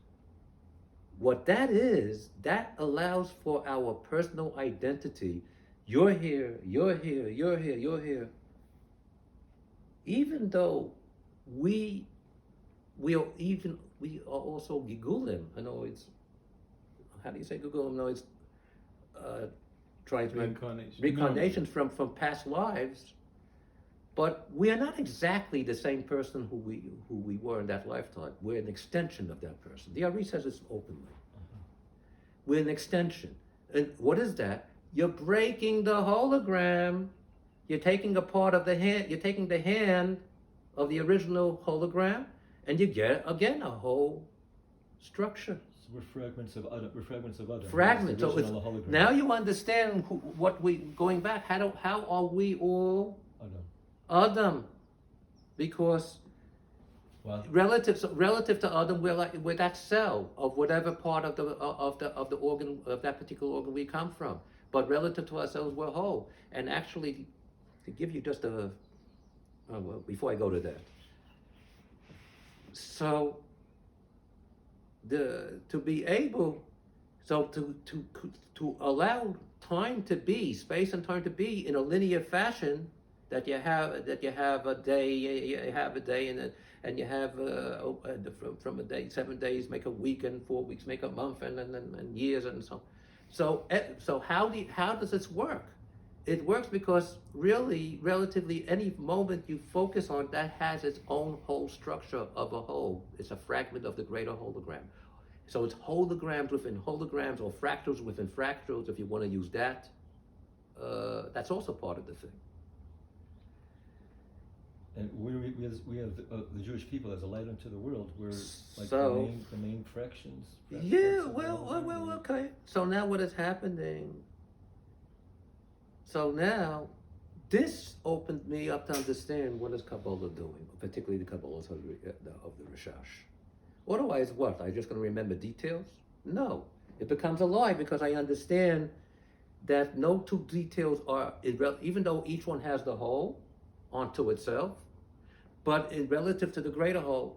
what that is, that allows for our personal identity. You're here, you're here, you're here, you're here. Even though we are also gigulim. I know it's, how do you say gigulim? No, it's trying to Reincarnation. reincarnations from past lives, but we are not exactly the same person who we were in that lifetime. We're an extension of that person. The Ari says this openly. We're an extension. And what is that? You're breaking the hologram. You're taking a part of the hand. You're taking the hand of the original hologram, and you get again a whole structure. So we're fragments of Adam. We're fragments of Adam. Fragments. That's So the it's, original hologram. now you understand what we going back. How are we all Adam. Adam? Because Wow. relative to Adam, we're that cell of whatever part of the organ of that particular organ we come from. But relative to ourselves, we're whole. And actually, to give you just before I go to that, so to be able, to allow time to be, space and time to be in a linear fashion, that you have a day, and you have from a day, 7 days make a week, and 4 weeks make a month, and years, and so. So how does this work? It works because really, relatively, any moment you focus on, that has its own whole structure of a whole. It's a fragment of the greater hologram. So it's holograms within holograms, or fractals within fractals, if you want to use that. That's also part of the thing. And we have the Jewish people as a light unto the world. We're like So- the main fractions. Yeah, parts of the well, hologram. okay. So now what is happening? So now, this opened me up to understand what is Kabbalah doing, particularly the Kabbalah of the Rashash. Otherwise, what? I'm just going to remember details? No. It becomes alive because I understand that no two details are, even though each one has the whole onto itself, but in relative to the greater whole,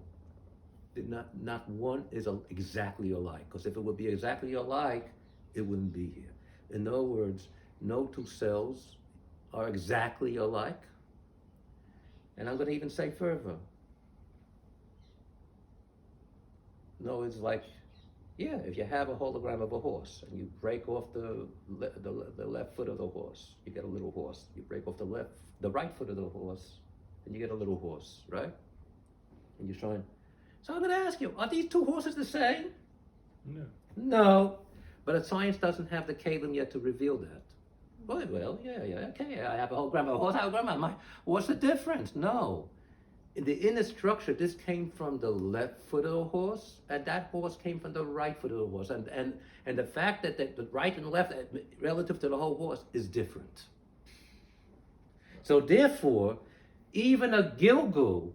not one is exactly alike. Because if it would be exactly alike, it wouldn't be here. In other words, no two cells are exactly alike. And I'm going to even say further. No, it's like Yeah, if you have a hologram of a horse and you break off the left foot of the horse, you get a little horse. You break off the right foot of the horse, and you get a little horse, right? And you're showing. So I'm going to ask you, are these two horses the same? No. No, but science doesn't have the kalim yet to reveal that. Well, yeah, okay. I have a hologram of a horse. What's the difference? No. In the inner structure, this came from the left foot of the horse, and that horse came from the right foot of the horse. And the fact that the right and left, relative to the whole horse, is different. So therefore, even a Gilgul,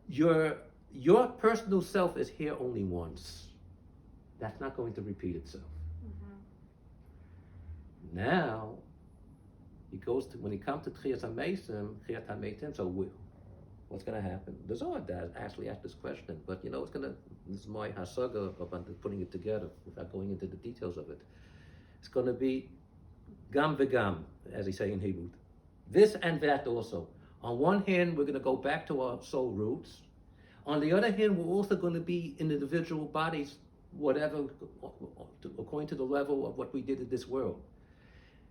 your personal self is here only once. That's not going to repeat itself. Now, when he comes to Tchias HaMeitim, so what's going to happen? The Zohar actually asked this question, but this is my hasaga about putting it together without going into the details of it. It's going to be gam v'gam, as they say in Hebrew. This and that also. On one hand, we're going to go back to our soul roots. On the other hand, we're also going to be in individual bodies, whatever, according to the level of what we did in this world.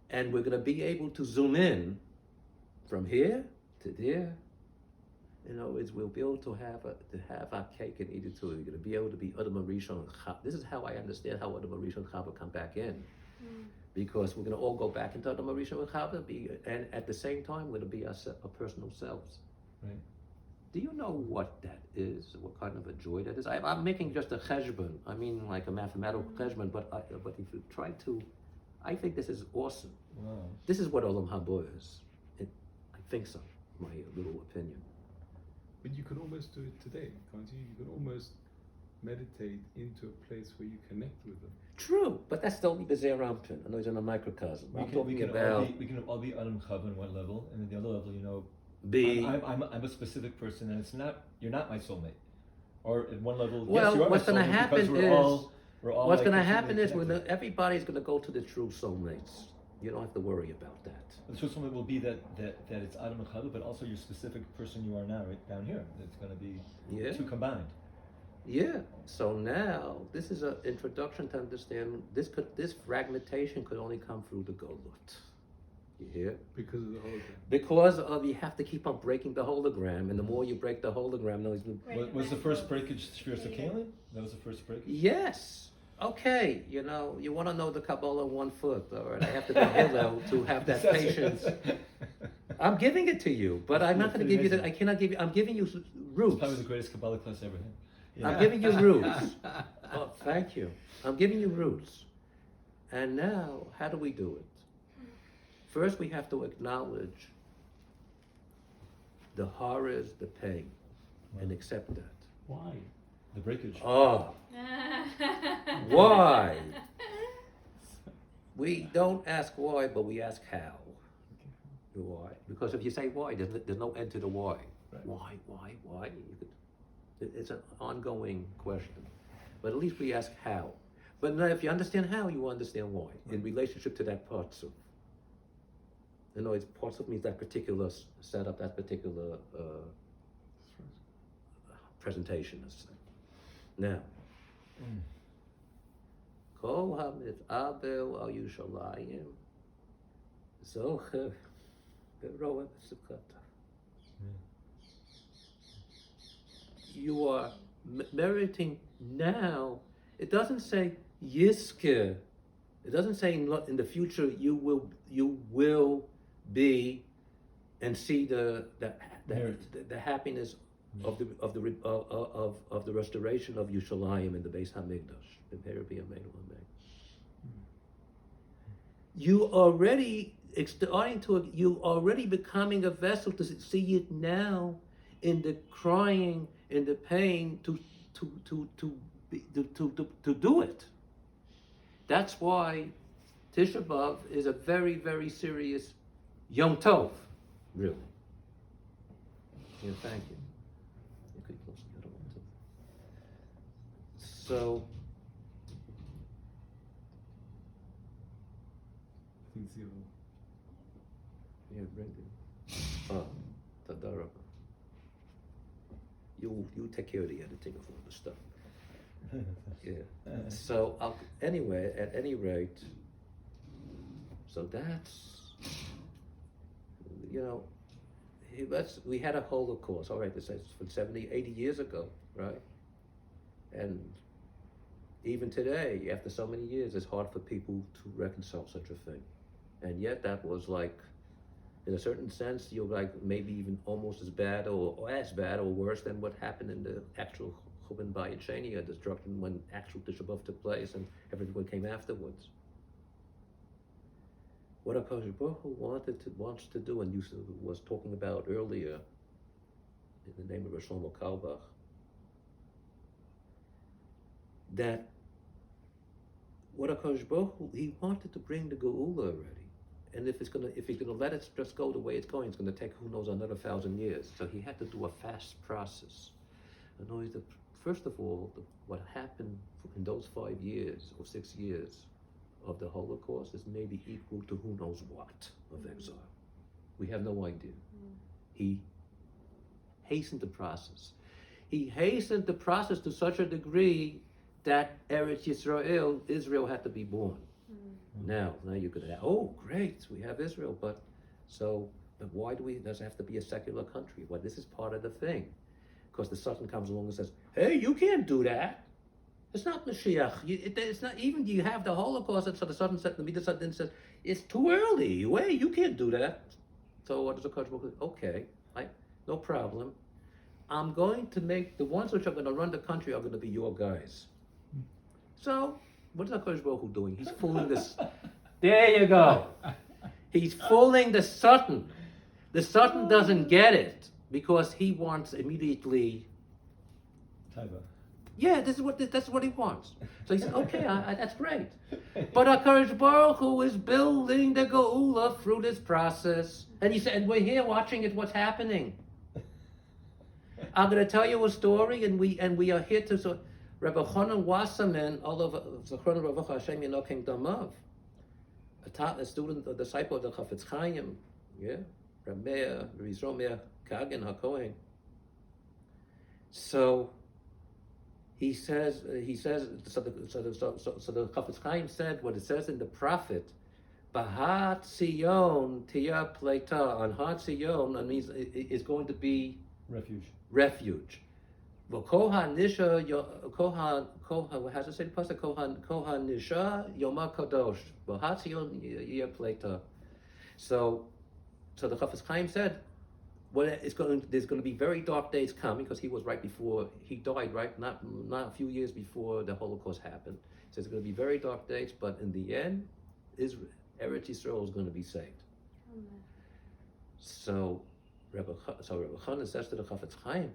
And we're going to be able to zoom in from here to there. We'll be able to have our cake and eat it too. We're going to be able to be Adam Rishon and Chava. This is how I understand how Adam Rishon and Chava come back in. Because we're going to all go back into Adam Rishon and Chava, and at the same time, we're going to be our personal selves. Right. Do you know what that is? What kind of a joy that is? I'm making just a cheshbon. I mean, like a mathematical cheshbon, but if you try to, I think this is awesome. Wow. This is what Olam Haba is. I think so, my little opinion. But you can almost do it today, can't you? You can almost meditate into a place where you connect with them. True, but that's only the Zerampin. I know he's in a microcosm. We can all be Adam Chava on one level, and then the other level, I'm a specific person, and you're not my soulmate. Or at one level, well, yes, you are what's going to happen is what's going to happen is everybody's going to go to the true soulmates. You don't have to worry about that. The true soulmate will be that it's Adam and Chava, but also your specific person you are now, right down here. It's going to be two combined. Yeah. So now this is an introduction to understand this fragmentation could only come through the Golut. You hear? Because of the hologram. Because you have to keep on breaking the hologram, and the more you break the hologram, Was the first breakage Shviras HaKelim? That was the first breakage? Yes. Okay. You want to know the Kabbalah in 1 foot, all right? I have to be Hillel to have that patience. I'm giving it to you, but I'm not going to give you I cannot give you. I'm giving you roots. It's probably the greatest Kabbalah class ever had. Yeah. I'm giving you roots. Oh, thank you. I'm giving you roots. And now, how do we do it? First, we have to acknowledge the horrors, the pain, and accept that. Why? The breakage. Oh, why? We don't ask why, but we ask how. Why? Because if you say why, there's no end to the why. Right. Why? It's an ongoing question. But at least we ask how. But now if you understand how, you understand why, in relationship to that parts of. It's parts of means that particular setup, that particular presentation, let's say. Now, Kol ha'mit'abel al Yushalayim zocher beroa b'sukkata. You are meriting now. It doesn't say Yiske. It doesn't say in the future you will be and see the happiness of the restoration of Yerushalayim in the Beis Hamikdash. You already becoming a vessel to see it now in the crying, in the pain to do it. That's why Tisha B'Av is a very, very serious Yom Tov, really. Yeah, thank you. You could close the other one too. So, I think it's the other one. yeah, bring it. Oh, Tadarabah. You take care of the editing of all the stuff. Yeah. So anyway, at any rate, so that's, you know, we had a Holocaust. All right, this is from 70, 80 years ago, right? And even today, after so many years, it's hard for people to reconcile such a thing. And yet, that was like, in a certain sense, you're like maybe even almost as bad or as bad or worse than what happened in the actual Churban Bayit Sheni, destruction when actual Tisha B'Av took place and everyone came afterwards. What HaKadosh Baruch Hu wants to do, and you was talking about earlier, in the name of Rosh Shlomo Carlebach, that what HaKadosh Baruch Hu, he wanted to bring the Geula already. And if he's gonna let it just go the way it's going, it's gonna take who knows another 1,000 years. So he had to do a fast process. In other words, first of all, what happened in those 5 years or 6 years of the Holocaust is maybe equal to who knows what of exile. We have no idea. He hastened the process. He hastened the process to such a degree that Eretz Yisrael, Israel, had to be born. Now you could have, oh great, we have Israel, but why does it have to be a secular country? Well, this is part of the thing. Because the Sultan comes along and says, hey, you can't do that. It's not Mashiach. It's not even, you have the Holocaust, and so the Sultan said, the Midas Sultan says, it's too early. Wait, you can't do that. So what does the Kodesh Baruch Hu do? Okay, no problem. I'm going to make, the ones which are going to run the country are going to be your guys. So, what is HaKadosh Baruch Hu doing? He's fooling this. There you go. He's fooling the Sultan. The Sultan doesn't get it because he wants immediately. Taiva. Yeah, that's what he wants. So he said, okay, that's great. But HaKadosh Baruch Hu is building the Geula through this process. And he said, and we're here watching it, what's happening. I'm going to tell you a story, and we are here to. So, Rabbi Chonon Wasserman, all of Zechron Rav Hashem Yinokim Damav, a student, a disciple of the Chafetz Chaim, yeah, Rabbi Meir, Yisrael Meir Kagan HaKohen. So he says, so the Chafetz Chaim said what it says in the prophet, Bahat Sion Tia Pleita, on Har Sion, that means it's going to be refuge. Well, Kohan Nisha, Kohan, how does it say the pasuk? Kohan Nisha, Yoma Kadosh. Well, Hatzion Yeh Pleita. So the Chafetz Chaim said, well, there's going to be very dark days coming, because he was right before he died, right? Not a few years before the Holocaust happened. He says it's going to be very dark days, but in the end, Eretz Yisrael is going to be saved. So Rabbi Chanan says to the Chafetz Chaim,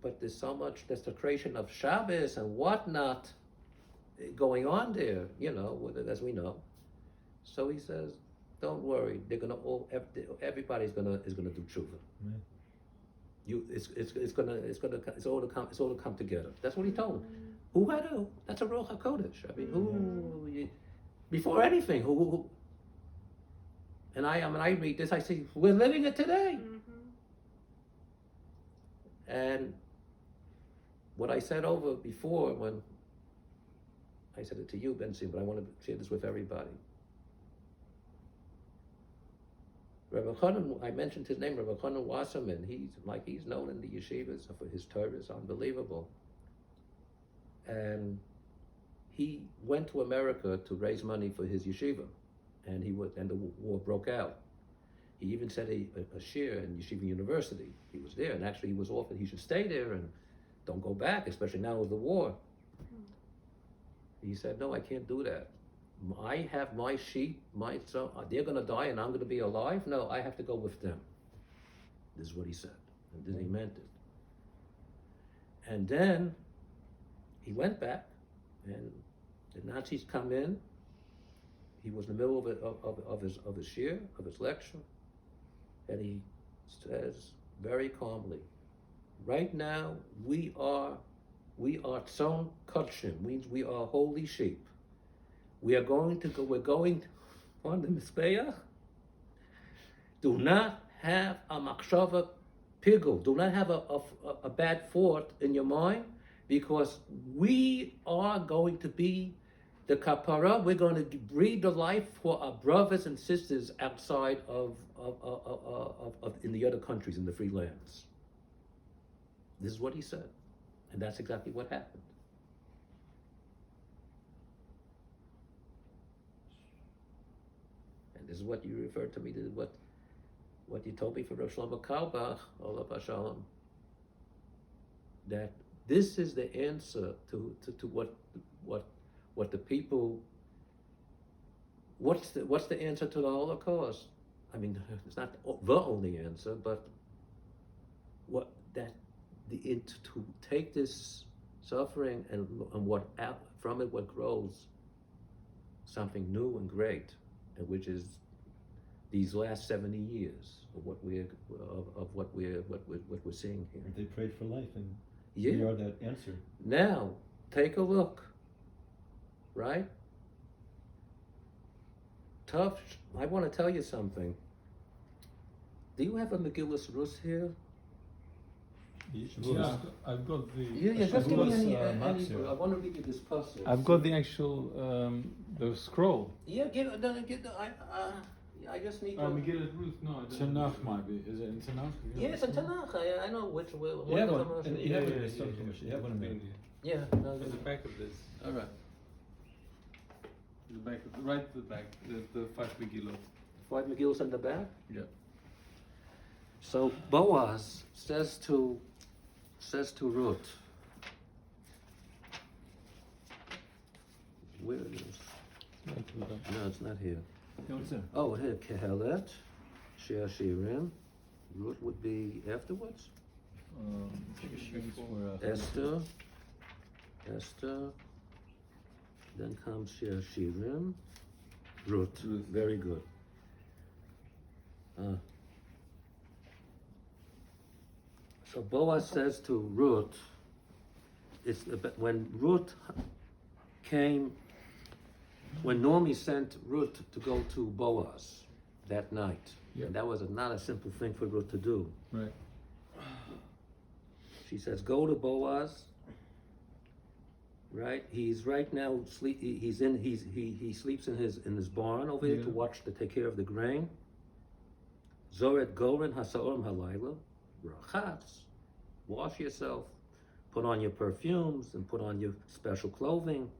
but there's so much desecration of Shabbos and whatnot going on there, as we know. So he says, don't worry, they're gonna everybody's gonna do tshuva. It's all to come together. That's what he told him. Who had to? That's a Ruach HaKodesh. I mean, before anything, who? And I read this, I see we're living it today. And what I said over before, when I said it to you, Ben Sim, but I want to share this with everybody. Rabbi Chonon, I mentioned his name, Rabbi Chonon Wasserman. He's known in the yeshivas for his Torah. It's unbelievable. And he went to America to raise money for his yeshiva, and the war broke out. He even said a shir in Yeshiva University. He was there, and actually he was offered he should stay there and don't go back, especially now with the war. He said, no, I can't do that. I have my sheep, my son, they're going to die and I'm going to be alive? No, I have to go with them. This is what he said, and then he meant it. And then he went back, and the Nazis come in. He was in the middle of his shir, of his lecture, and he says very calmly, right now we are tzon kodshim, means we are holy sheep. We're going on the Mizbeach. Do not have a machshava pigul. Do not have a bad thought in your mind, because we are going to be the kapara. We're going to breathe the life for our brothers and sisters outside of in the other countries, in the free lands. This is what he said, and that's exactly what happened. And this is what you referred to me to, what you told me for Rosh Shlomo Carlebach, Olav Hashalom, that this is the answer to what the people. What's the answer to the Holocaust? I mean, it's not the only answer, but to take this suffering and what out from it, what grows something new and great, and which is these last 70 years of what we're seeing here. They prayed for life, and Yeah. we are that answer. Now, take a look, right? Tough. I want to tell you something. Do you have a Megillus Rus here? Yeah, I've got the. Yeah, just give me Rus, any. Max here. I want to read you this passage. I've got the actual the scroll. Yeah, I just need to. Megillah Ruth, no, I don't. Tanakh might be. Is it in Tanakh? Yes, in Tanakh. I know which. You have one. And you have one in the yeah, Stone yeah. Commission. You have one in there. Yeah. No, At the back of this. all right. The back of, right at the back, the 5 Megillot. 5 Megillus in the back. Yeah. So Boaz says to Ruth, where it is? No, it's not here. No, it's there. Oh, here, Kehelet, Shir Shirim. Ruth would be afterwards. Take a sheet for, Esther. Then comes Shir Shirim. Ruth. Very good. So Boaz says to Ruth, when Ruth came, when Naomi sent Ruth to go to Boaz that night, Yeah. and that was not a simple thing for Ruth to do. Right. She says, "Go to Boaz." Right, he's right now he sleeps in his barn over here Yeah. to take care of the grain. Zoret Goren Hasaorim Halayla, Rachatz, wash yourself, put on your perfumes and put on your special clothing,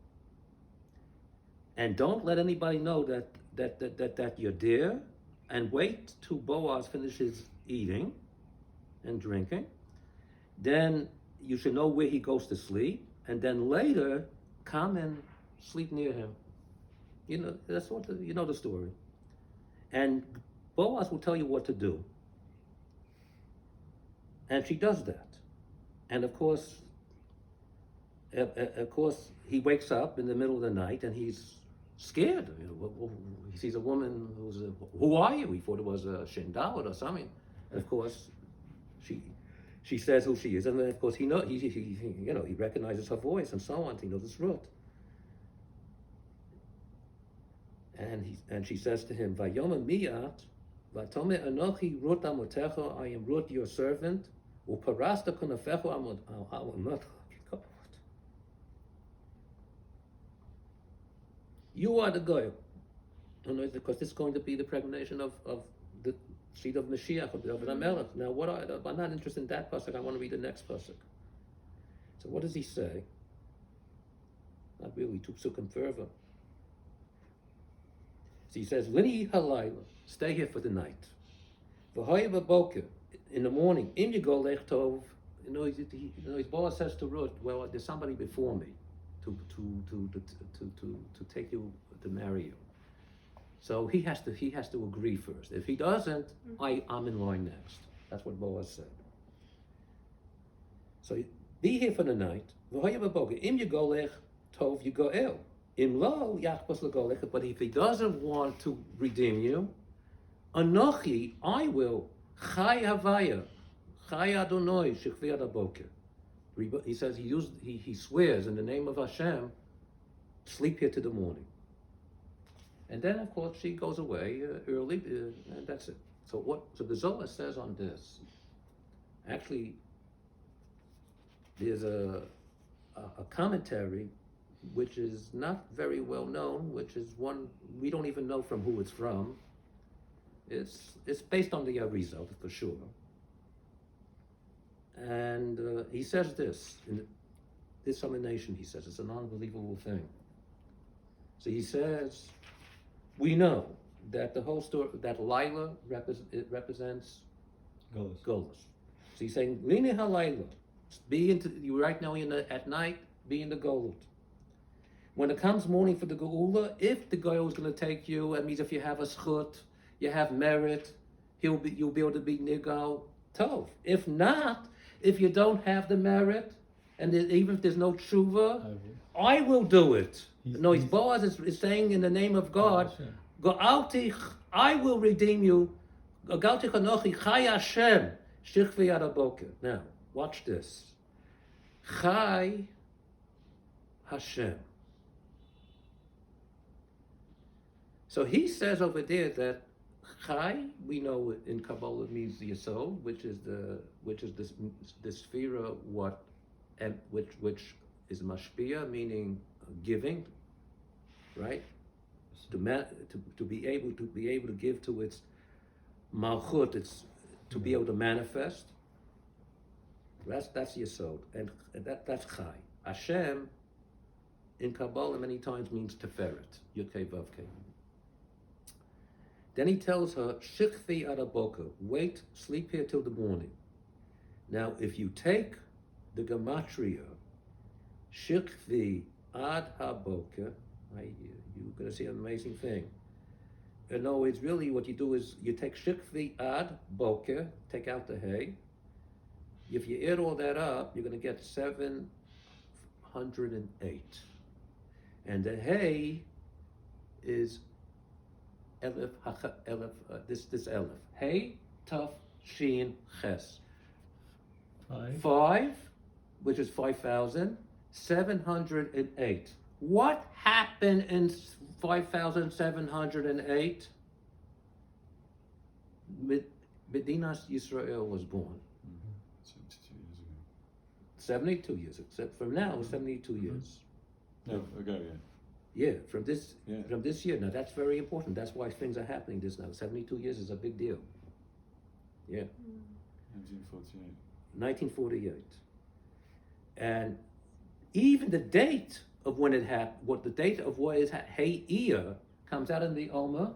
and don't let anybody know that you're there, and wait till Boaz finishes eating and drinking. Then you should know where he goes to sleep, and then later come and sleep near him. You know, that's what you know the story. And Boaz will tell you what to do. And she does that. And of course, he wakes up in the middle of the night and he's scared. You know, he sees a woman who are you? He thought it was a Shindalot or something. And of course, she says who she is, and then of course he recognizes her voice and so on. He knows it's Ruth. And she says to him, "Vayoma miyat, vatome anochi Ruth amotecha. I am Ruth, your servant. Uparasta konafecho amot. You are the girl." Because this is going to be the pregnation of the seed of Mashiach, of David HaMelech. Now, I'm not interested in that pasuk. I want to read the next pasuk. So, what does he say? Not really, two psukim further. So he says, "Lini halayla, stay here for the night. V'hoya b'boker, in the morning, im yigol lech tov." His boss says to Ruth, "Well, there's somebody before me to take you to marry you." So he has to agree first. If he doesn't, I'm in line next. That's what Boaz said. So be here for the night. Im yigolech tov yigoel. Im lo yachbos legolech. But if he doesn't want to redeem you, anochi, I will. Chai havaya, chai Adonai shechvi ad haboker. He says he swears in the name of Hashem, sleep here to the morning. And then, of course, she goes away early, and that's it. So the Zohar says on this, actually, there's a commentary which is not very well known, which is one we don't even know from who it's from. It's based on the Arizal for sure. And he says this in this summation. He says it's an unbelievable thing. So he says, we know that the whole story that Lila represents Golas. Golas. So he's saying, Lina halayla, be into you right now at night, be in the Golut. When it comes morning for the Geula, if the guy is going to take you, that means if you have a schut, you have merit, you'll be able to be nigal tov. If not, if you don't have the merit, and even if there's no tshuva, I will do it. His Boaz is saying in the name of God, Go'altich, I will redeem you. Go'altich anochi chai Hashem, shichvi ad haboker. Now, watch this. Chai Hashem. So he says over there that Chai, we know in Kabbalah means the Yesod, which is the sphere which is mashpia, meaning giving, right? To be able to give to its malchut, it's to be able to manifest. That's Yesod, and that's Chai. Hashem in Kabbalah many times means Teferet, Yud-Kei Vav-Kei. Then he tells her, Shikvi ad haboker, wait, sleep here till the morning. Now, if you take the gematria, Shikvi ad haboker, you're going to see an amazing thing. No, it's really what you do is you take Shikvi ad boker, take out the hay. If you add all that up, you're going to get 708. And the hay is Elif, this Elif. Hey, Tuf, Shin, Ches. 5, which is 5,708. What happened in 5,708? Medinas Yisrael was born. 72 years. Except from now, 72 years. No, ago, yeah. Yeah, from this year. Now that's very important. That's why things are happening this now. 72 years is a big deal. Yeah. 1948. And even the date of when it happened, what the date of what is Hey comes out in the Omer,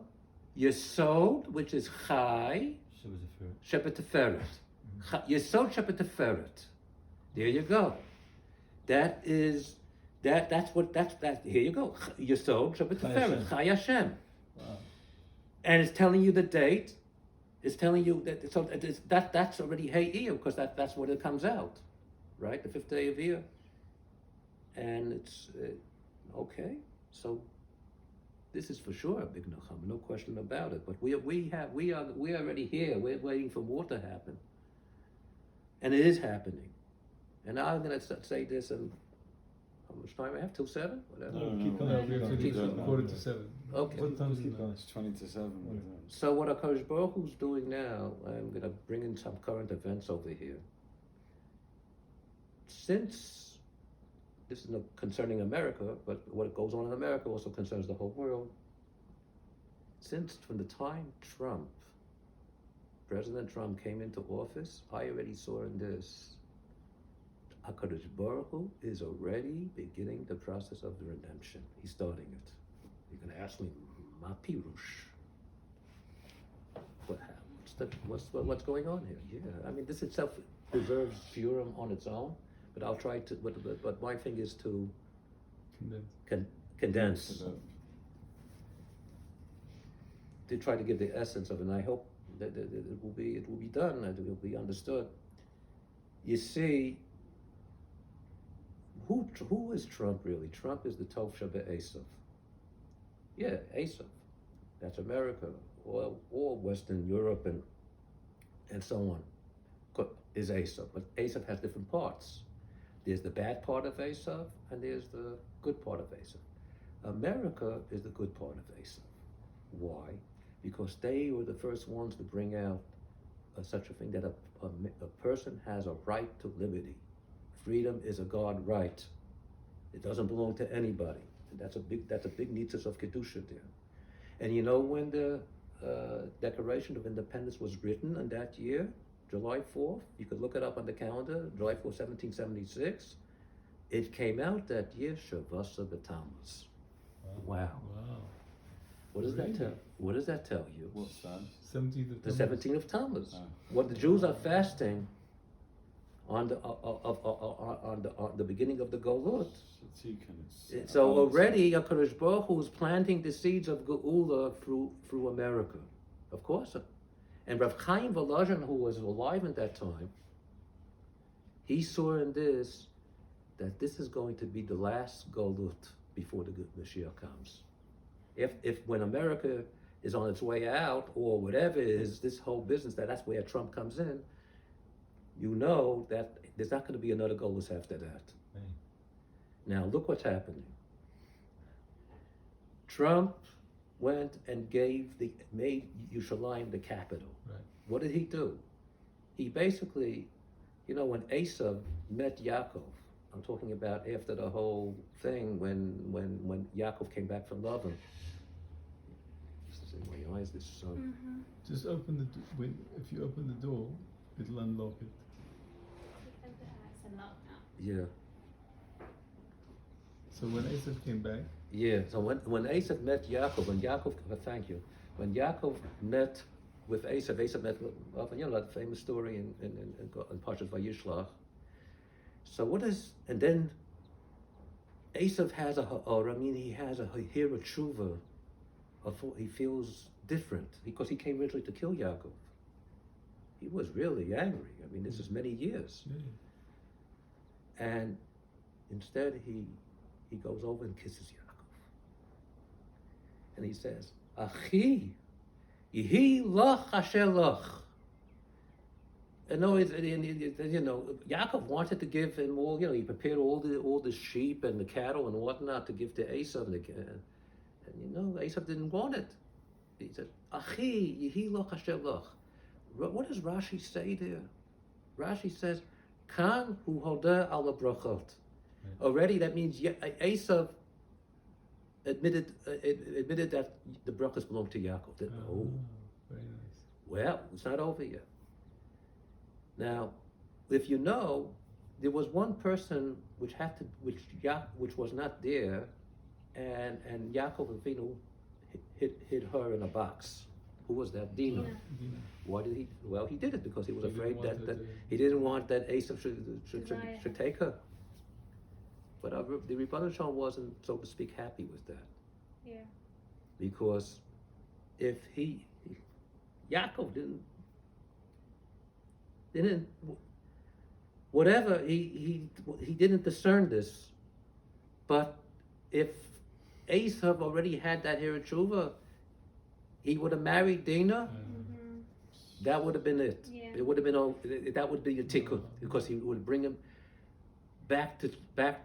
Yesod, which is Chai, Shepet Teferet. Yesod Shepet Teferet. There you go. That's here you go. Yesod Shepet Teferet. Chai Hashem. Wow. And it's telling you the date. It's telling you that that's already Hey because that's when it comes out, right? The 5th day of Iyar. And it's okay. So this is for sure a big nacham, no question about it. But we are already here. We're waiting for more to happen, and it is happening. And now I'm going to say this. And how much time I have? Till 7? Whatever. No, keep going. We have to Keep do going. 7:15. Okay. What time is it now? It's 20 to 7. So what HaKadosh Baruch Hu's doing now, I'm going to bring in some current events over here. Since this is not concerning America, but what goes on in America also concerns the whole world. Since from the time President Trump came into office, I already saw in this, HaKadosh Baruch Hu is already beginning the process of the redemption. He's starting it. You're going to ask me, Ma Pirush? What's going on here? Yeah, I mean, this itself deserves Purim on its own. But I'll try to. But my thing is to condense. To try to give the essence of it. And I hope that it will be done. And it will be understood. You see, who is Trump really? Trump is the Tov Sheba Esav. Yeah, Esav. That's America, or Western Europe, and so on. Is Esav, but Esav has different parts. There's the bad part of Esav, and there's the good part of Esav. America is the good part of Esav. Why? Because they were the first ones to bring out such a thing that a person has a right to liberty. Freedom is a God right. It doesn't belong to anybody. And that's a big nitzas of kedusha there. And you know when the Declaration of Independence was written in that year, July 4th? You could look it up on the calendar, July 4th, 1776. It came out that year, Shavasa B'Tammuz. Wow. Wow. What does that Really? tell? What does that tell you? What's that? 17th of The Tammuz. 17th of Tammuz. Ah. What the Jews are fasting on the beginning of the Golut. So already HaKadosh Baruch Hu is planting the seeds of Geula through America, of course. And Rav Chaim Volozhin, who was alive at that time, he saw in this that this is going to be the last Golut before the Mashiach comes. If when America is on its way out, or whatever it is, this whole business, that's where Trump comes in, you know that there's not going to be another Golus after that. Right. Now look what's happening. Trump went and made Yerushalayim the capital. Right. What did he do? He basically, when Esav met Yaakov, I'm talking about after the whole thing when Yaakov came back from Lavan. This is in my eyes, this sun. Just open the if you open the door, it'll unlock it. It's a lock now. Yeah. So when Esav came back, Yeah, so when Esav met Yaakov, thank you, when Yaakov met with Esav met with, that famous story in Parshas Vayishlach. So and then Esav has he has a hira tshuva, he feels different, because he came originally to kill Yaakov. He was really angry, this is many years. yeah. And instead he goes over and kisses Yaakov. And he says, Achi, Yehi lach asher lach. And Yaakov wanted to give him all, he prepared all the sheep and the cattle and whatnot to give to Esav. And Esav didn't want it. He said, Achi, Yehi lach asher lach. What does Rashi say there? Rashi says, Kan hu hoda ala brachot. Already that means Esav admitted that the brachos belonged to Yaakov. Very nice. Well, it's not over yet. Now, if there was one person which was not there, and Yaakov Avinu hid her in a box. Who was that? Dinah. Dina. Why did he? Well, he did it because he was He didn't afraid want her that to- he didn't want that Esav should Deny her. take her. But the Rebbeinu Shalom wasn't, so to speak, happy with that, Yeah. because if Yaakov didn't whatever he didn't discern this, but if Esav already had that Hira he would have married Dinah. That would have been it. Yeah. It would have been that would be a tikkun, because he would bring him back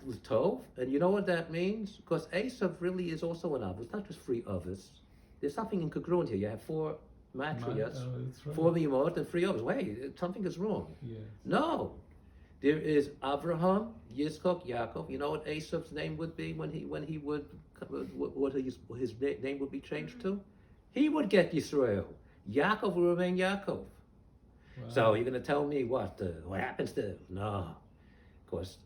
with Tov. And you know what that means? Because Esav really is also an Av. It's not just 3 others. There's something incongruent here. You have 4 matriarchs, that's right. 4 Mimot, and 3 others. Wait, something is wrong. Yeah. No. There is Avraham, Yitzchak, Yaakov. You know what Esav's name would be when he would, what his name would be changed to? He would get Yisrael. Yaakov will remain Yaakov. Wow. So you're going to tell me what happens to? No, of course,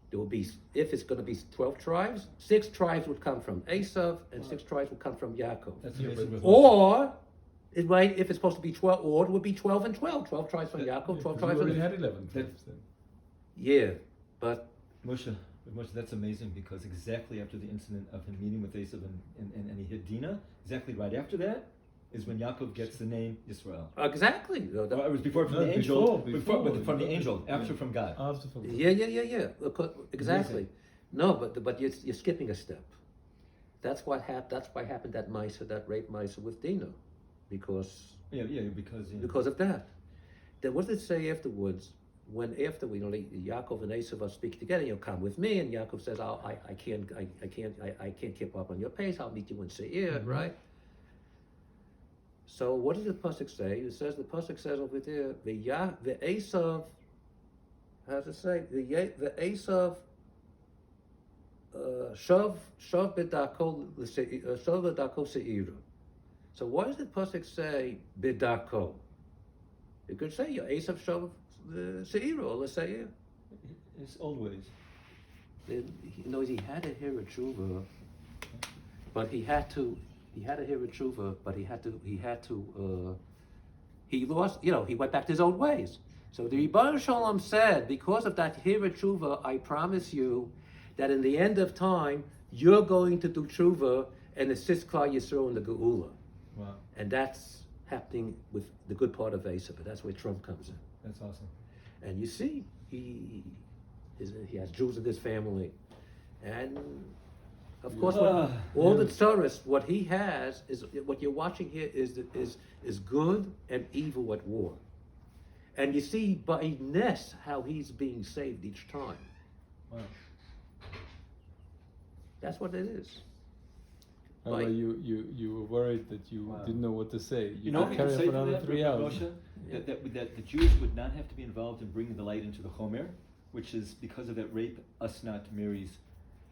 there will be, if it's going to be 12 tribes, 6 tribes would come from Esav, and 6 tribes would come from Yaakov. That's Yeah, amazing. but- with Or if it's supposed to be 12, or it would be 12 and 12. 12 tribes from Yeah, Yaakov, 12 because tribes we from. already had 11 That- tribes then. Yeah, but Moshe, that's amazing, because exactly after the incident of him meeting with Esav and he hid Dinah, exactly right after that is when Yaakov gets the name Yisrael. exactly. Well, it was before from No, the angel. before, from the yeah. angel. After from God. After from Yeah. Exactly. No, but you're skipping a step. That's why happened that rape Misa with Dinah, because Yeah, because of that. Then what did it say afterwards? When Yaakov and Esav are speaking together, you'll come with me, and Yaakov says, I can't keep up on your pace. I'll meet you in Seir, right? So what does the pasuk say? The pasuk says over there, the Esav. How does it say? The Esav Shav b'dako se'iru. So why does the pasuk say b'dako? It could say Esav shav se'iru or l'se'ir. His old ways. He had to hear a tshuva, but he had to hear a tshuva, but he lost, he went back to his old ways. So the Rebbeinu Shalom said, because of that hear a tshuva, I promise you that in the end of time, you're going to do tshuva and assist Klal Yisrael in the Geula. Wow. And that's happening with the good part of Esav, but that's where Trump comes in. That's awesome. And you see, he has Jews in his family, and of course, all the tzaras, what he has is what you're watching here is good and evil at war, and you see by Ness how he's being saved each time. Wow. That's what it is. However, Like- you were worried that you Wow. didn't know what to say. You know what we could can carry say on for to another that, 3 Rabbi hours. Moshe? That the Jews would not have to be involved in bringing the light into the Chomer, which is because of that rape, Asnat marries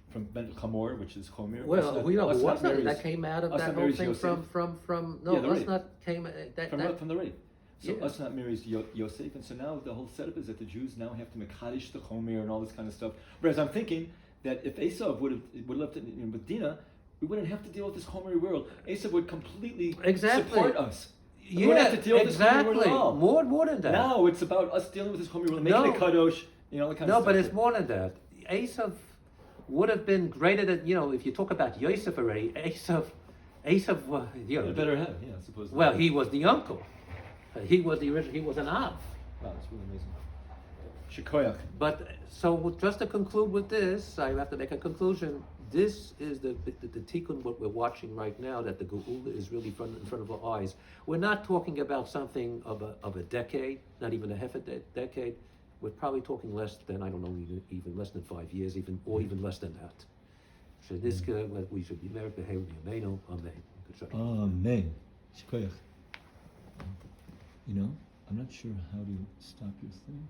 from Ben Chamor, which is Chomer. Well, we know Asnat what's that? marries- That came out of Asnat that whole marries thing Yosef. from Yeah, the let's rape. not came that From the rape. So Yeah. Asnat marries Yosef, and so now the whole setup is that the Jews now have to Mekadosh the Chomer and all this kind of stuff. Whereas I'm thinking that if Esav would have left it with Dinah, we wouldn't have to deal with this Chomer world. Esav would completely Exactly. support us. We Yeah, wouldn't have to deal with this Chomer world exactly. at all. More than that. Now it's about us dealing with this Chomer world, making No. it Kadosh, all the kind No, of stuff. but it's more than that. Esav would have been greater than, if you talk about Yosef already, Esav, Better have, yeah, supposedly. well, he was the uncle. He was the original, he was an Av. Wow, it's really amazing. Shikoyach. But, so just to conclude with this, I have to make a conclusion. This is the tikkun, what we're watching right now, that the Geula is really in front of our eyes. We're not talking about something of a decade, not even a half a decade. We're probably talking less than, I don't know, even less than 5 years, or even less than that. So this, we should be merit behaving, amen, amen. Amen. Shikoyach. I'm not sure how to stop your thing.